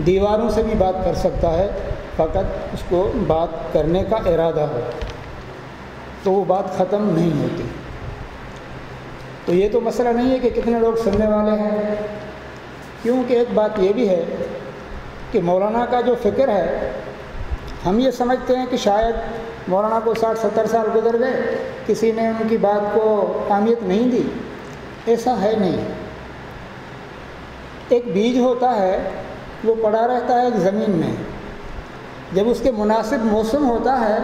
دیواروں سے بھی بات کر سکتا ہے، فقط اس کو بات کرنے کا ارادہ ہو تو وہ بات ختم نہیں ہوتی۔ تو یہ تو مسئلہ نہیں ہے کہ کتنے لوگ سننے والے ہیں، کیونکہ ایک بات یہ بھی ہے کہ مولانا کا جو فکر ہے، ہم یہ سمجھتے ہیں کہ شاید مولانا کو 60-70 سال گزر گئے، کسی نے ان کی بات کو اہمیت نہیں دی، ایسا ہے نہیں۔ ایک بیج ہوتا ہے، وہ پڑا رہتا ہے ایک زمین میں، جب اس کے مناسب موسم ہوتا ہے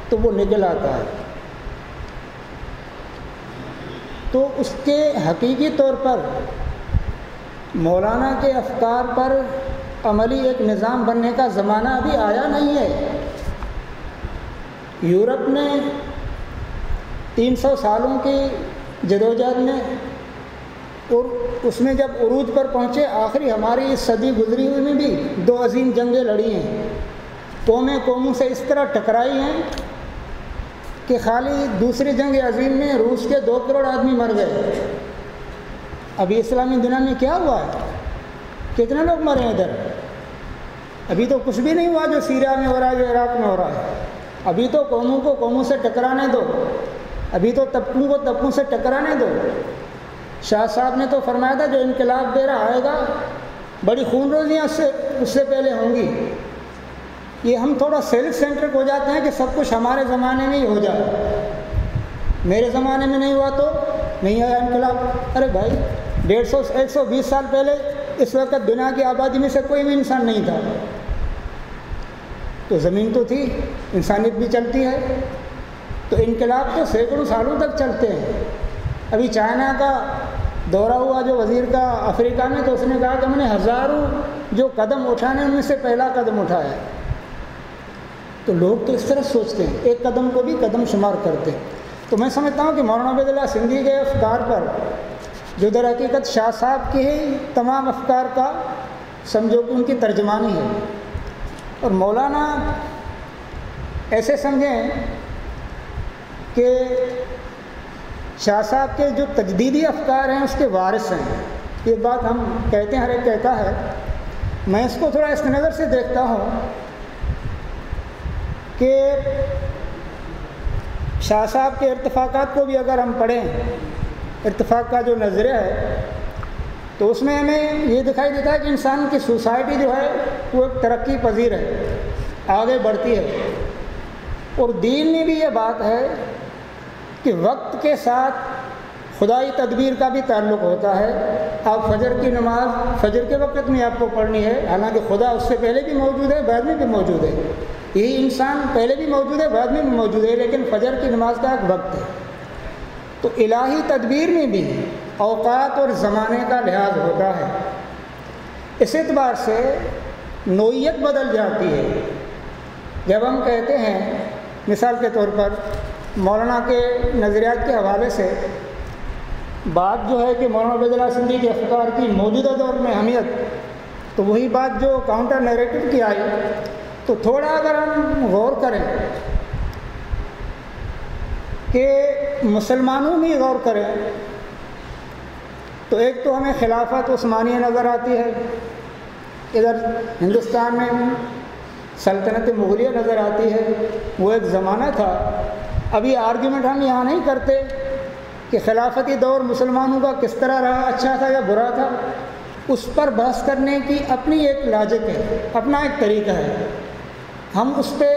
تو وہ نکل آتا ہے۔ تو اس کے حقیقی طور پر مولانا کے افکار پر عملی ایک نظام بننے کا زمانہ ابھی آیا نہیں ہے۔ یورپ نے 300 سالوں کی جدوجہد میں، اور اس میں جب عروج پر پہنچے، آخری ہماری اس صدی گزری ہوئی میں بھی 2 عظیم جنگیں لڑی ہیں، قومیں قوموں سے اس طرح ٹکرائی ہیں کہ خالی دوسری جنگ عظیم میں روس کے 2 کروڑ آدمی مر گئے۔ ابھی اسلامی دنیا میں کیا ہوا ہے؟ کتنے لوگ مرے ہیں ادھر؟ ابھی تو کچھ بھی نہیں ہوا جو سیریا میں ہو رہا ہے، جو عراق میں ہو رہا ہے۔ ابھی تو قوموں کو قوموں سے ٹکرانے دو، ابھی تو طبقوں کو طبقوں سے ٹکرانے دو۔ شاہ صاحب نے تو فرمایا تھا جو انقلاب دے رہا آئے گا، بڑی خون ریزیاں اس سے پہلے ہوں گی۔ یہ ہم تھوڑا سیلف سینٹرک ہو جاتے ہیں کہ سب کچھ ہمارے زمانے میں ہی ہو جائے، میرے زمانے میں نہیں ہوا تو نہیں آیا انقلاب۔ ارے بھائی 120 سال پہلے اس وقت دنیا کی آبادی میں سے کوئی بھی انسان نہیں تھا، تو زمین تو تھی، انسانیت بھی چلتی ہے، تو انقلاب تو سینکڑوں سالوں تک چلتے ہیں۔ ابھی چائنا کا دورہ ہوا جو وزیر کا افریقہ میں، تو اس نے کہا کہ ہم نے ہزاروں جو قدم اٹھانے ان میں سے پہلا قدم اٹھایا ہے۔ تو لوگ تو اس طرح سوچتے ہیں، ایک قدم کو بھی قدم شمار کرتے ہیں۔ تو میں سمجھتا ہوں کہ مولانا عبید اللہ سندھی کے افکار پر، جو در حقیقت شاہ صاحب کے ہی تمام افکار کا سمجھو کہ ان کی ترجمانی ہے، اور مولانا ایسے سمجھیں کہ شاہ صاحب کے جو تجدیدی افکار ہیں اس کے وارث ہیں۔ یہ بات ہم کہتے ہیں، ہر ایک کہتا ہے، میں اس کو تھوڑا اس نظر سے دیکھتا ہوں کہ شاہ صاحب کے ارتفاقات کو بھی اگر ہم پڑھیں، ارتفاق کا جو نظریہ ہے، تو اس میں ہمیں یہ دکھائی دیتا ہے کہ انسان کی سوسائٹی جو ہے وہ ایک ترقی پذیر ہے، آگے بڑھتی ہے، اور دین میں بھی یہ بات ہے کہ وقت کے ساتھ خدائی تدبیر کا بھی تعلق ہوتا ہے۔ آپ فجر کی نماز فجر کے وقت میں آپ کو پڑھنی ہے، حالانکہ خدا اس سے پہلے بھی موجود ہے، بعد میں بھی موجود ہے، یہی انسان پہلے بھی موجود ہے، بعد میں بھی موجود ہے، لیکن فجر کی نماز کا ایک وقت ہے۔ تو الہی تدبیر میں بھی اوقات اور زمانے کا لحاظ ہوتا ہے، اس اعتبار سے نوعیت بدل جاتی ہے۔ جب ہم کہتے ہیں، مثال کے طور پر مولانا کے نظریات کے حوالے سے بات جو ہے کہ مولانا عبید اللہ سندھی کے افکار کی موجودہ دور میں اہمیت، تو وہی بات جو کاؤنٹر نیریٹو کی آئی، تو تھوڑا اگر ہم غور کریں کہ مسلمانوں میں غور کریں، تو ایک تو ہمیں خلافت عثمانیہ نظر آتی ہے، ادھر ہندوستان میں سلطنت مغلیہ نظر آتی ہے، وہ ایک زمانہ تھا۔ ابھی آرگیومنٹ ہم یہاں نہیں کرتے کہ خلافتی دور مسلمانوں کا کس طرح رہا، اچھا تھا یا برا تھا، اس پر بحث کرنے کی اپنی ایک لاجک ہے، اپنا ایک طریقہ ہے، ہم اس پہ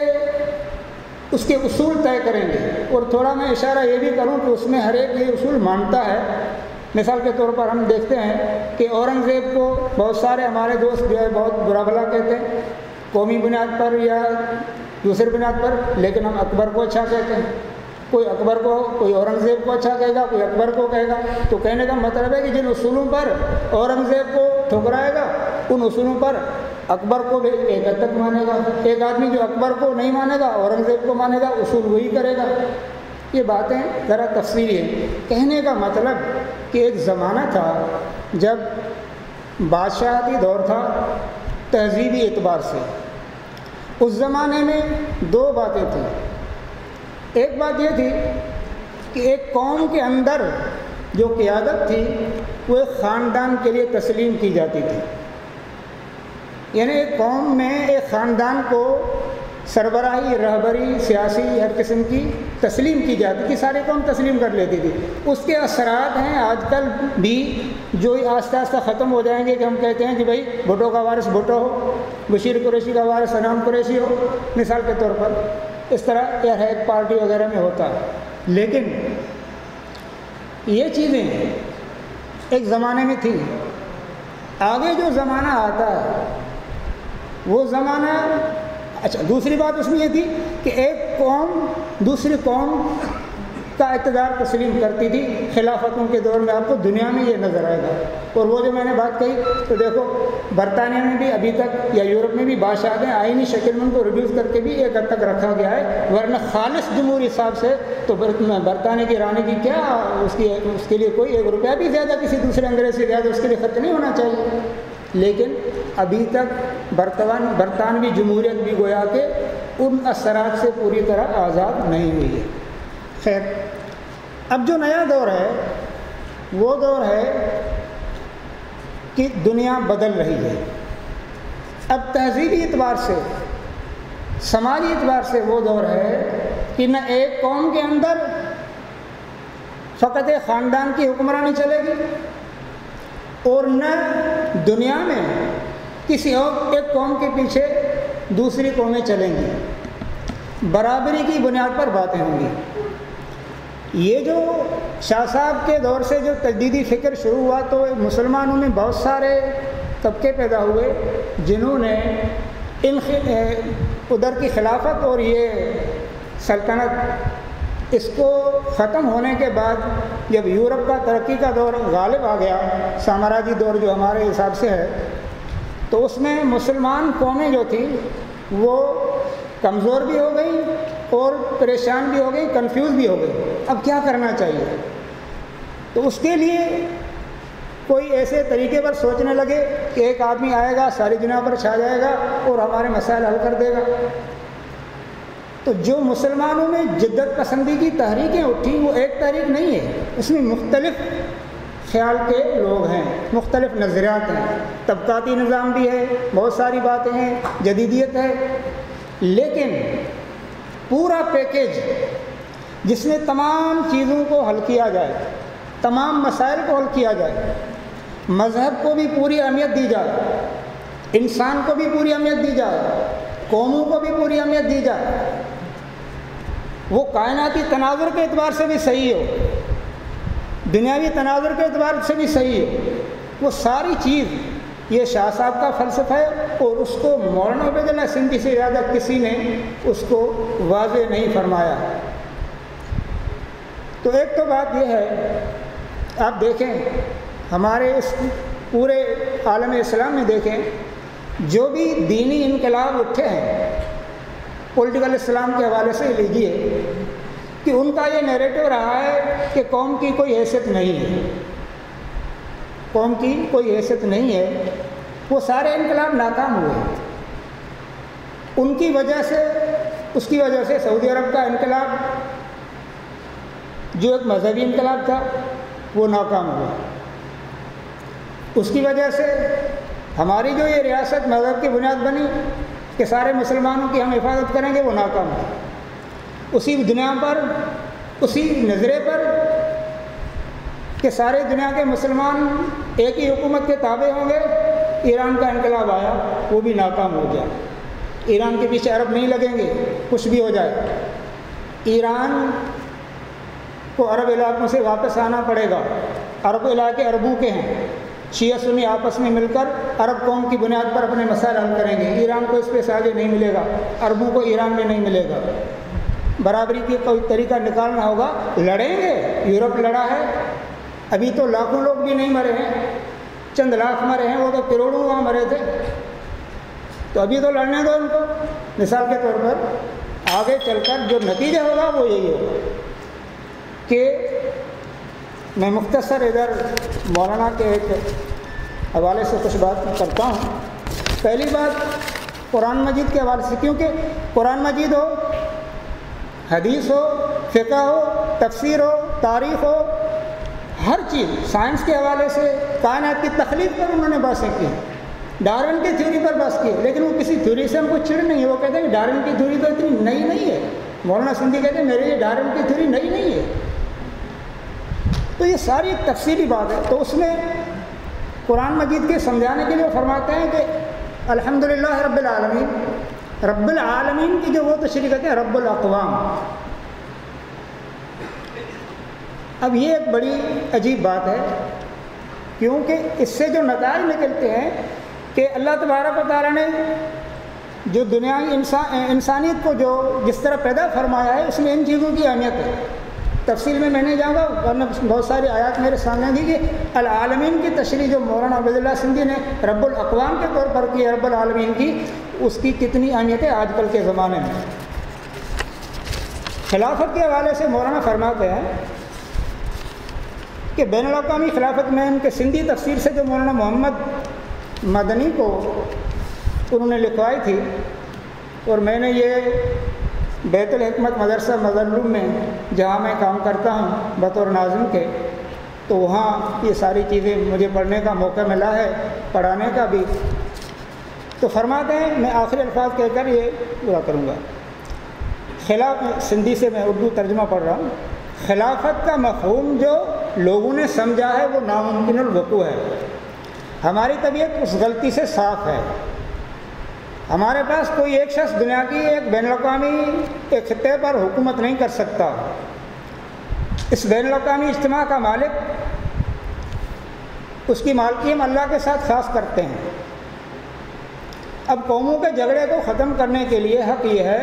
اس کے اصول طے کریں گے، اور تھوڑا میں اشارہ یہ بھی کروں کہ اس میں ہر ایک یہ اصول مانتا ہے۔ مثال کے طور پر ہم دیکھتے ہیں کہ اورنگزیب کو بہت سارے ہمارے دوست جو ہے بہت برا بھلا کہتے ہیں، قومی بنیاد پر یا دوسرے بنیاد پر، لیکن ہم اکبر کو اچھا کہتے ہیں، کوئی اکبر کو، کوئی اورنگزیب کو اچھا کہے گا، کوئی اکبر کو کہے گا۔ تو کہنے کا مطلب ہے کہ جن اصولوں پر اورنگزیب کو ٹھکرائے گا، ان اصولوں پر اکبر کو بھی ایک حد تک مانے گا۔ ایک آدمی جو اکبر کو نہیں مانے گا، اورنگزیب کو مانے گا، اصول وہی کرے گا۔ یہ باتیں ذرا تفصیلی ہیں۔ کہنے کا مطلب کہ ایک زمانہ تھا جب بادشاہتی دور تھا تہذیبی اعتبار سے، اس زمانے میں دو باتیں تھیں۔ ایک بات یہ تھی کہ ایک قوم کے اندر جو قیادت تھی وہ ایک خاندان کے لیے تسلیم کی جاتی تھی، یعنی ایک قوم میں ایک خاندان کو سربراہی، رہبری، سیاسی ہر قسم کی تسلیم کی جاتی تھی، ساری قوم تسلیم کر لیتی تھی۔ اس کے اثرات ہیں آج کل بھی جو آہستہ آہستہ ختم ہو جائیں گے، کہ ہم کہتے ہیں کہ بھائی بھٹو کا وارث بھٹو ہو، بشیر قریشی کا وارث انعام قریشی ہو، مثال کے طور پر اس طرح ہر ایک پارٹی وغیرہ میں ہوتا ہے۔ لیکن یہ چیزیں ایک زمانے میں تھیں، آگے جو زمانہ آتا ہے وہ زمانہ، اچھا دوسری بات اس میں یہ تھی کہ ایک قوم دوسری قوم کا اقتدار تسلیم کرتی تھی۔ خلافتوں کے دور میں آپ کو دنیا میں یہ نظر آئے گا۔ اور وہ جو میں نے بات کہی، تو دیکھو برطانیہ میں بھی ابھی تک یا یورپ میں بھی بادشاہتیں آئینی شکل میں ان کو ریڈیوس کر کے بھی ایک حد تک رکھا گیا ہے، ورنہ خالص جمہوری حساب سے تو برطانیہ کی رانی کی کیا اس کے لیے کوئی 1 روپیہ بھی زیادہ کسی دوسرے انگریز سے زیادہ اس کے لیے خرچ نہیں ہونا چاہیے۔ لیکن ابھی تک برطانوی جمہوریت بھی گویا کہ ان اثرات سے پوری طرح آزاد نہیں ہوئی ہے۔ خیر، اب جو نیا دور ہے وہ دور ہے کہ دنیا بدل رہی ہے۔ اب تہذیبی اعتبار سے، سماجی اعتبار سے وہ دور ہے کہ نہ ایک قوم کے اندر فقط ایک خاندان کی حکمرانی چلے گی، اور نہ دنیا میں کسی اور ایک قوم کے پیچھے دوسری قومیں چلیں گی، برابری کی بنیاد پر باتیں ہوں گی۔ یہ جو شاہ صاحب کے دور سے جو تجدیدی فکر شروع ہوا تو مسلمانوں میں بہت سارے طبقے پیدا ہوئے جنہوں نے ادھر کی خلافت اور یہ سلطنت اس کو ختم ہونے کے بعد جب یورپ کا ترقی کا دور غالب آ گیا، سامراجی دور جو ہمارے حساب سے ہے، تو اس میں مسلمان قومیں جو تھیں وہ کمزور بھی ہو گئی اور پریشان بھی ہو گئی، کنفیوز بھی ہو گئی۔ اب کیا کرنا چاہیے؟ تو اس کے لیے کوئی ایسے طریقے پر سوچنے لگے کہ ایک آدمی آئے گا، ساری دنیا پر چھا جائے گا اور ہمارے مسائل حل کر دے گا۔ تو جو مسلمانوں میں جدت پسندی کی تحریکیں اٹھیں وہ ایک تحریک نہیں ہے، اس میں مختلف خیال کے لوگ ہیں، مختلف نظریات ہیں، طبقاتی نظام بھی ہے، بہت ساری باتیں ہیں، جدیدیت ہے، لیکن پورا پیکیج جس میں تمام چیزوں کو حل کیا جائے، تمام مسائل کو حل کیا جائے، مذہب کو بھی پوری اہمیت دی جائے، انسان کو بھی پوری اہمیت دی جائے، قوموں کو بھی پوری اہمیت دی جائے، وہ کائناتی تناظر کے اعتبار سے بھی صحیح ہو، دنیاوی تناظر کے اعتبار سے بھی صحیح ہو، وہ ساری چیز یہ شاہ صاحب کا فلسفہ ہے اور اس کو مولانا عبید اللہ سندھی سے زیادہ کسی نے اس کو واضح نہیں فرمایا۔ تو ایک تو بات یہ ہے، آپ دیکھیں ہمارے اس پورے عالم اسلام میں دیکھیں جو بھی دینی انقلاب اٹھے ہیں، پولیٹیکل اسلام کے حوالے سے لیجیے کہ ان کا یہ نیریٹو رہا ہے کہ قوم کی کوئی حیثیت نہیں ہے، قوم کی کوئی حیثیت نہیں ہے، وہ سارے انقلاب ناکام ہوئے۔ ان کی وجہ سے، اس کی وجہ سے سعودی عرب کا انقلاب جو ایک مذہبی انقلاب تھا وہ ناکام ہوا، اس کی وجہ سے ہماری جو یہ ریاست مذہب کی بنیاد بنی کہ سارے مسلمانوں کی ہم حفاظت کریں گے، وہ ناکام ہوئی۔ اسی دنیا پر، اسی نظرے پر کہ سارے دنیا کے مسلمان ایک ہی حکومت کے تابع ہوں گے، ایران کا انقلاب آیا، وہ بھی ناکام ہو گیا۔ ایران کے پیچھے عرب نہیں لگیں گے، کچھ بھی ہو جائے، ایران کو عرب علاقوں سے واپس آنا پڑے گا۔ عرب علاقے عربوں کے ہیں، شیعہ سنی آپس میں مل کر عرب قوم کی بنیاد پر اپنے مسائل حل کریں گے، ایران کو اس پہ ساجے نہیں ملے گا، عربوں کو ایران میں نہیں ملے گا۔ برابری کی کوئی طریقہ نکالنا ہوگا، لڑیں گے، یورپ لڑا ہے، ابھی تو لاکھوں لوگ بھی نہیں مرے ہیں، چند لاکھ مرے ہیں، وہ تو کروڑوں وہاں مرے تھے، تو ابھی تو لڑنے دو ان کو۔ مثال کے طور پر آگے چل کر جو نتیجہ ہوگا وہ یہی ہوگا کہ میں مختصر ادھر مولانا کے ایک حوالے سے کچھ بات کرتا ہوں۔ پہلی بات قرآن مجید کے حوالے سے، کیونکہ قرآن مجید ہو، حدیث ہو، فقہ ہو، تفسیر ہو، تاریخ ہو، ہر چیز سائنس کے حوالے سے کائنات کی تخلیق پر انہوں نے بحثیں کی، ڈارون کی تھیوری پر بحث کی، لیکن وہ کسی تھیوری سے ہم کو چڑ نہیں ہے، وہ کہتے ہیں کہ ڈارون کی تھیوری تو اتنی نئی نہیں ہے۔ مولانا سندھی کہتے ہیں میرے یہ ڈارون کی تھیوری نئی نہیں ہے۔ تو یہ ساری ایک تفصیلی بات ہے۔ تو اس میں قرآن مجید کے سمجھانے کے لیے فرماتے ہیں کہ الحمدللہ رب العالمین، رب العالمین کی جو وہ تشریح کہتے ہیں رب الاقوام۔ اب یہ ایک بڑی عجیب بات ہے، کیونکہ اس سے جو نتائج نکلتے ہیں کہ اللہ تبارک و تعالیٰ نے جو دنیا انسانیت کو جو جس طرح پیدا فرمایا ہے، اس میں ان چیزوں کی اہمیت ہے۔ تفصیل میں نہیں جاؤں گا، ورنہ بہت ساری آیات میرے سامنے دی کہ العالمین کی تشریح جو مولانا عبید اللہ سندھی نے رب الاقوام کے طور پر کی، رب العالمین کی، اس کی کتنی اہمیت ہے آج کل کے زمانے میں۔ خلافت کے حوالے سے مولانا فرماتے ہیں کہ بین الاقوامی خلافت میں ان کے سندھی تفسیر سے جو مولانا محمد مدنی کو انہوں نے لکھوائی تھی، اور میں نے یہ بیت الحکمت مدرسہ مظلوم میں جہاں میں کام کرتا ہوں بطور ناظم کے، تو وہاں یہ ساری چیزیں مجھے پڑھنے کا موقع ملا ہے، پڑھانے کا بھی۔ تو فرماتے ہیں، میں آخری الفاظ کہہ کر یہ پورا کروں گا۔ سندھی سے میں اردو ترجمہ پڑھ رہا ہوں۔ خلافت کا مفہوم جو لوگوں نے سمجھا ہے وہ ناممکن الوقوع ہے۔ ہماری طبیعت اس غلطی سے صاف ہے۔ ہمارے پاس کوئی ایک شخص دنیا کی ایک بین الاقوامی ایک خطے پر حکومت نہیں کر سکتا۔ اس بین الاقوامی اجتماع کا مالک، اس کی مالکی ہم اللہ کے ساتھ خاص کرتے ہیں۔ اب قوموں کے جھگڑے کو ختم کرنے کے لیے حق یہ ہے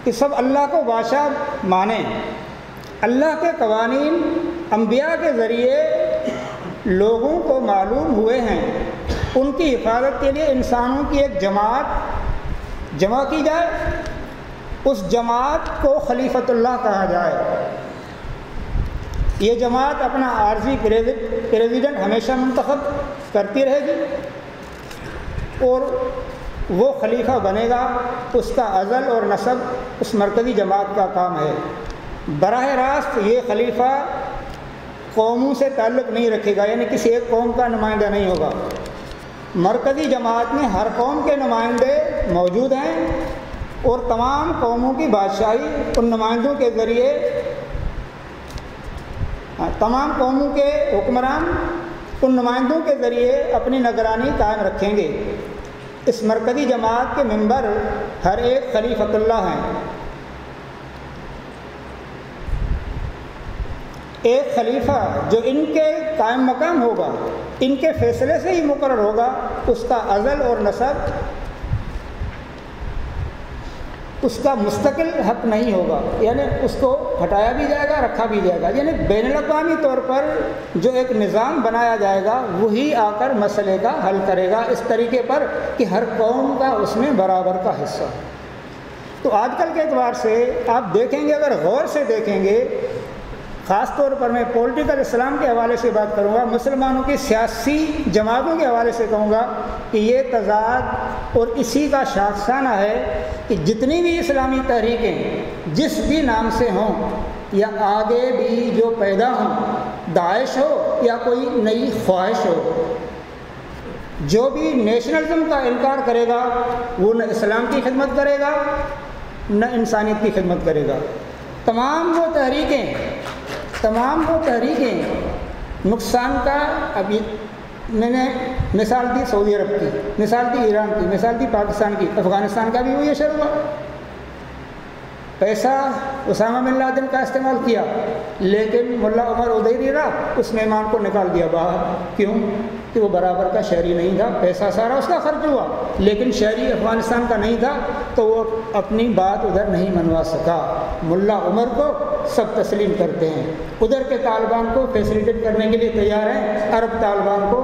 کہ سب اللہ کو بادشاہ مانیں۔ اللہ کے قوانین انبیاء کے ذریعے لوگوں کو معلوم ہوئے ہیں، ان کی حفاظت کے لیے انسانوں کی ایک جماعت جمع کی جائے، اس جماعت کو خلیفۃ اللہ کہا جائے۔ یہ جماعت اپنا عارضی پریزیڈنٹ ہمیشہ منتخب کرتی رہے گی اور وہ خلیفہ بنے گا۔ اس کا ازل اور نسب اس مرکزی جماعت کا کام ہے۔ براہ راست یہ خلیفہ قوموں سے تعلق نہیں رکھے گا، یعنی کسی ایک قوم کا نمائندہ نہیں ہوگا۔ مرکزی جماعت میں ہر قوم کے نمائندے موجود ہیں اور تمام قوموں کی بادشاہی ان نمائندوں کے ذریعے، تمام قوموں کے حکمران ان نمائندوں کے ذریعے اپنی نگرانی قائم رکھیں گے۔ اس مرکزی جماعت کے ممبر ہر ایک خلیفۃ اللہ ہیں۔ ایک خلیفہ جو ان کے قائم مقام ہوگا، ان کے فیصلے سے ہی مقرر ہوگا، اس کا ازل اور نسب اس کا مستقل حق نہیں ہوگا، یعنی اس کو ہٹایا بھی جائے گا، رکھا بھی جائے گا۔ یعنی بین الاقوامی طور پر جو ایک نظام بنایا جائے گا وہی آ کر مسئلے کا حل کرے گا، اس طریقے پر کہ ہر قوم کا اس میں برابر کا حصہ۔ تو آج کل کے اعتبار سے آپ دیکھیں گے، اگر غور سے دیکھیں گے، خاص طور پر میں پولیٹیکل اسلام کے حوالے سے بات کروں گا، مسلمانوں کی سیاسی جماعتوں کے حوالے سے کہوں گا کہ یہ تضاد اور اسی کا شاخسانہ ہے کہ جتنی بھی اسلامی تحریکیں جس بھی نام سے ہوں یا آگے بھی جو پیدا ہوں، داعش ہو یا کوئی نئی خواہش ہو، جو بھی نیشنلزم کا انکار کرے گا وہ نہ اسلام کی خدمت کرے گا نہ انسانیت کی خدمت کرے گا۔ تمام وہ تحریکیں نقصان کا، ابھی میں نے مثال دی سعودی عرب کی، مثال دی ایران کی، مثال دی پاکستان کی، افغانستان کا بھی وہی اشر ہوا۔ پیسہ اسامہ بن لادن کا استعمال کیا، لیکن ملا عمر ادیری رہا، اس مہمان کو نکال دیا باہر۔ کیوں؟ کہ وہ برابر کا شہری نہیں تھا، پیسہ سارا اس کا خرچ ہوا، لیکن شہری افغانستان کا نہیں تھا تو وہ اپنی بات ادھر نہیں منوا سکا۔ ملا عمر کو سب تسلیم کرتے ہیں، ادھر کے طالبان کو فیسلیٹیٹ کرنے کے لیے تیار ہیں، عرب طالبان کو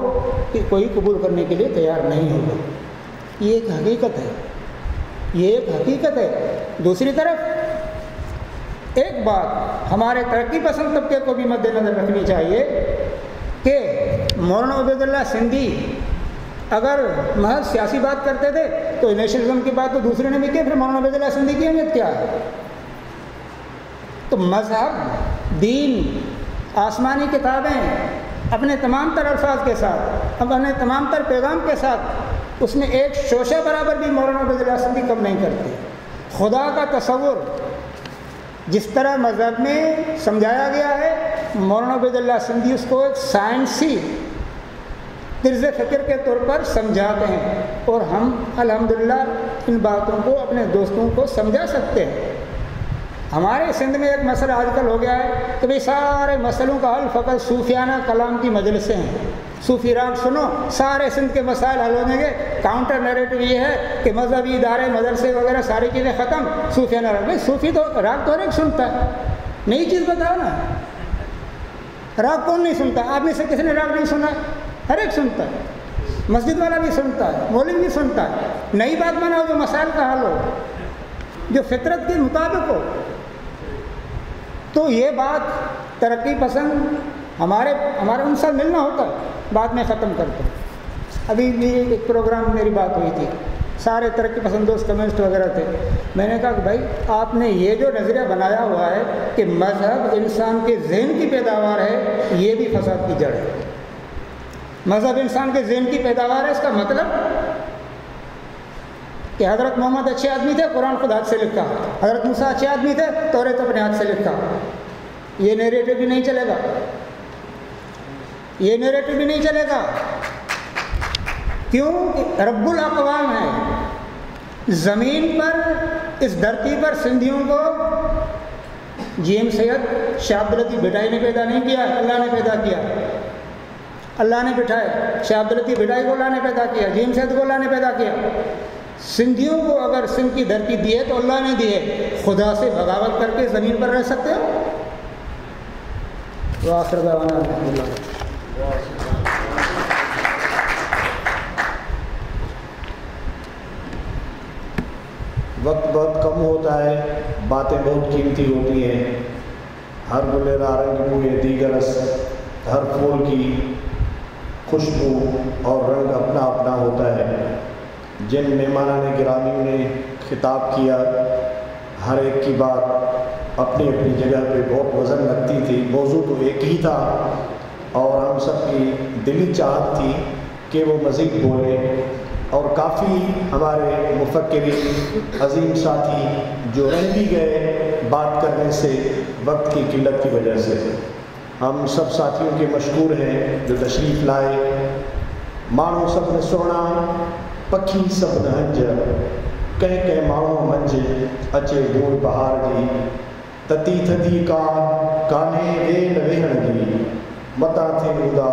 کوئی قبول کرنے کے لیے تیار نہیں ہوگا۔ یہ ایک حقیقت ہے، یہ ایک حقیقت ہے۔ دوسری طرف ایک بات ہمارے ترقی پسند طبقے کو بھی مد نظر رکھنی چاہیے کہ مولانا عبید اللہ سندھی اگر محض سیاسی بات کرتے تھے تو نیشنلزم کی بات تو دوسرے نے بھی کی، پھر مولانا عبید اللہ سندھی کی اہمیت کیا ہے؟ تو مذہب، دین، آسمانی کتابیں اپنے تمام تر الفاظ کے ساتھ، اپنے تمام تر پیغام کے ساتھ، اس میں ایک شوشہ برابر بھی مولانا عبید اللہ سندھی کم نہیں کرتے۔ خدا کا تصور جس طرح مذہب میں سمجھایا گیا ہے، مولانا عبید اللہ سندھی اس کو ایک سائنسی طرز فکر کے طور پر سمجھاتے ہیں، اور ہم الحمدللہ ان باتوں کو اپنے دوستوں کو سمجھا سکتے ہیں۔ ہمارے سندھ میں ایک مسئلہ آج کل ہو گیا ہے کہ بھئی سارے مسئلوں کا حل فقط صوفیانہ کلام کی مجلسیں ہیں، صوفی راگ سنو سارے سندھ کے مسائل حل ہونے گے۔ کاؤنٹر نیریٹو یہ ہے کہ مذہبی ادارے، مدرسے وغیرہ ساری چیزیں ختم، صوفیانہ راگ۔ بھائی صوفی تو راگ تو ہر ایک سنتا ہے، نئی چیز بتاؤ نا۔ راگ کون نہیں سنتا؟ آپ میں سے کسی نے راگ نہیں سنا؟ ہر ایک سنتا ہے، مسجد والا بھی سنتا ہے، مولوی بھی سنتا ہے۔ نئی بات بناؤ جو مسائل کا حل ہو، جو فطرت کے مطابق ہو۔ تو یہ بات ترقی پسند ہمارے ان سے ملنا ہوتا ہے، بعد میں ختم کرتے ہیں۔ ابھی بھی ایک پروگرام میں میری بات ہوئی تھی، سارے ترقی پسند دوست کمیونسٹ وغیرہ تھے۔ میں نے کہا کہ بھائی آپ نے یہ جو نظریہ بنایا ہوا ہے کہ مذہب انسان کے ذہن کی پیداوار ہے، یہ بھی فساد کی جڑ ہے۔ مذہب انسان کے ذہن کی پیداوار ہے، اس کا مطلب کہ حضرت محمد اچھے آدمی تھے، قرآن خود ہاتھ سے لکھا، حضرت موسیٰ اچھے آدمی تھے، توریت اپنے ہاتھ سے لکھا۔ یہ نیریٹو بھی نہیں چلے گا، یہ نیریٹو بھی نہیں چلے گا۔ کیوں کہ رب الاقوام ہے. زمین پر اس دھرتی پر سندھیوں کو جی ایم سید شاہ عبداللطیف بھٹائی نے پیدا نہیں کیا، اللہ نے پیدا کیا. اللہ نے بٹھایا. شاہ عبداللطیف بھٹائی کو اللہ نے پیدا کیا، جی ایم سید کو اللہ نے پیدا کیا. سندھیوں کو اگر سندھ کی دھرتی دی ہے تو اللہ نے دی ہے. خدا سے بغاوت کر کے زمین پر رہ سکتے ہو؟ وآخر دعوانا الحمدللہ. وقت بہت کم ہوتا ہے، باتیں بہت قیمتی ہوتی ہیں. ہر گل رنگ بوئے دیگرس، ہر پھول کی خوشبو اور رنگ اپنا اپنا ہوتا ہے. جن مہمانان گرامیوں نے خطاب کیا، ہر ایک کی بات اپنی اپنی جگہ پہ بہت وزن لگتی تھی. موضوع تو ایک ہی تھا اور ہم سب کی دلی چاہت تھی کہ وہ مزید بولیں، اور کافی ہمارے مفکرین عظیم ساتھی جو رہ بھی گئے بات کرنے سے وقت کی قلت کی وجہ سے. ہم سب ساتھیوں کے مشکور ہیں جو تشریف لائے. مانو سب نے سونا پکھی سب نے ہنج، کہ مانو منج اچے گوڑ بہار جی، تتی تھدی کانے ویل ویہن جی، متا تھے ادا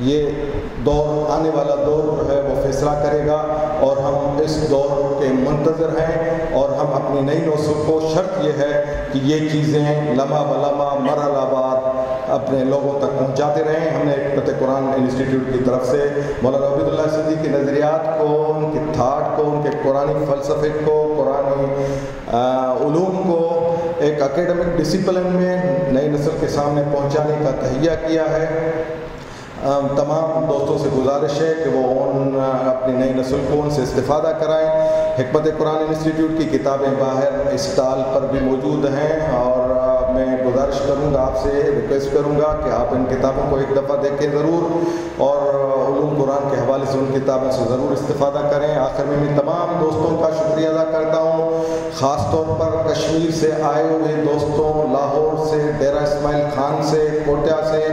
یہ دور آنے والا دور جو ہے وہ فیصلہ کرے گا، اور ہم اس دور کے منتظر ہیں، اور ہم اپنی نئی نسل کو شرط یہ ہے کہ یہ چیزیں لمحہ بلمحہ مرحلہ وار اپنے لوگوں تک پہنچاتے رہیں۔ ہم نے حکمت قرآن انسٹیٹیوٹ کی طرف سے مولانا عبید اللہ سندھی کے نظریات کو، ان کے تھاٹ کو، ان کے قرآنی فلسفے کو، قرآنی علوم کو ایک اکیڈمک ڈسپلن میں نئی نسل کے سامنے پہنچانے کا تہیہ کیا ہے۔ تمام دوستوں سے گزارش ہے کہ وہ اپنی نئی نسل کو ان سے استفادہ کرائیں۔ حکمت قرآن انسٹیٹیوٹ کی کتابیں باہر اسٹال پر بھی موجود ہیں، اور میں گزارش کروں گا، آپ سے ریکویسٹ کروں گا کہ آپ ان کتابوں کو ایک دفعہ دیکھیں ضرور، اور علوم قرآن کے حوالے سے ان کتابوں سے ضرور استفادہ کریں۔ آخر میں تمام دوستوں کا شکریہ ادا کرتا ہوں، خاص طور پر کشمیر سے آئے ہوئے دوستوں، لاہور سے، ڈیرہ اسماعیل خان سے، کوٹیا سے،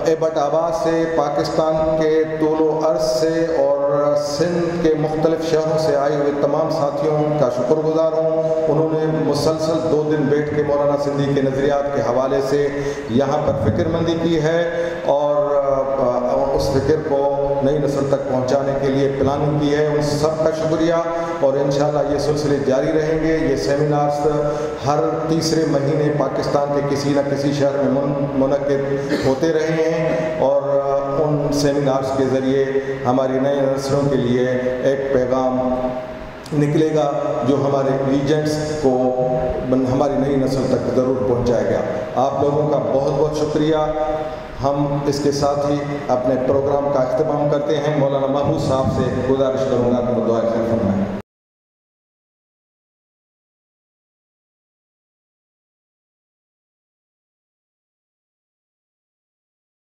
ایبٹ آباد سے، پاکستان کے طول و عرض سے، اور سندھ کے مختلف شہروں سے آئے ہوئے تمام ساتھیوں کا شکر گزار ہوں۔ انہوں نے مسلسل 2 دن بیٹھ کے مولانا سندھی کے نظریات کے حوالے سے یہاں پر فکر مندی کی ہے، اور اس فکر کو نئی نسل تک پہنچانے کے لیے پلاننگ کی ہے۔ ان سب کا شکریہ، اور انشاءاللہ یہ سلسلے جاری رہیں گے۔ یہ سیمینارز ہر تیسرے مہینے پاکستان کے کسی نہ کسی شہر میں منعقد ہوتے رہے ہیں، اور ان سیمینارز کے ذریعے ہماری نئی نسلوں کے لیے ایک پیغام نکلے گا جو ہمارے ایجنٹس کو ہماری نئی نسل تک ضرور پہنچائے گا۔ آپ لوگوں کا بہت بہت شکریہ۔ ہم اس کے ساتھ ہی اپنے پروگرام کا اختتام کرتے ہیں۔ مولانا محمود صاحب سے گزارش کروں گا کہ وہ دعائیں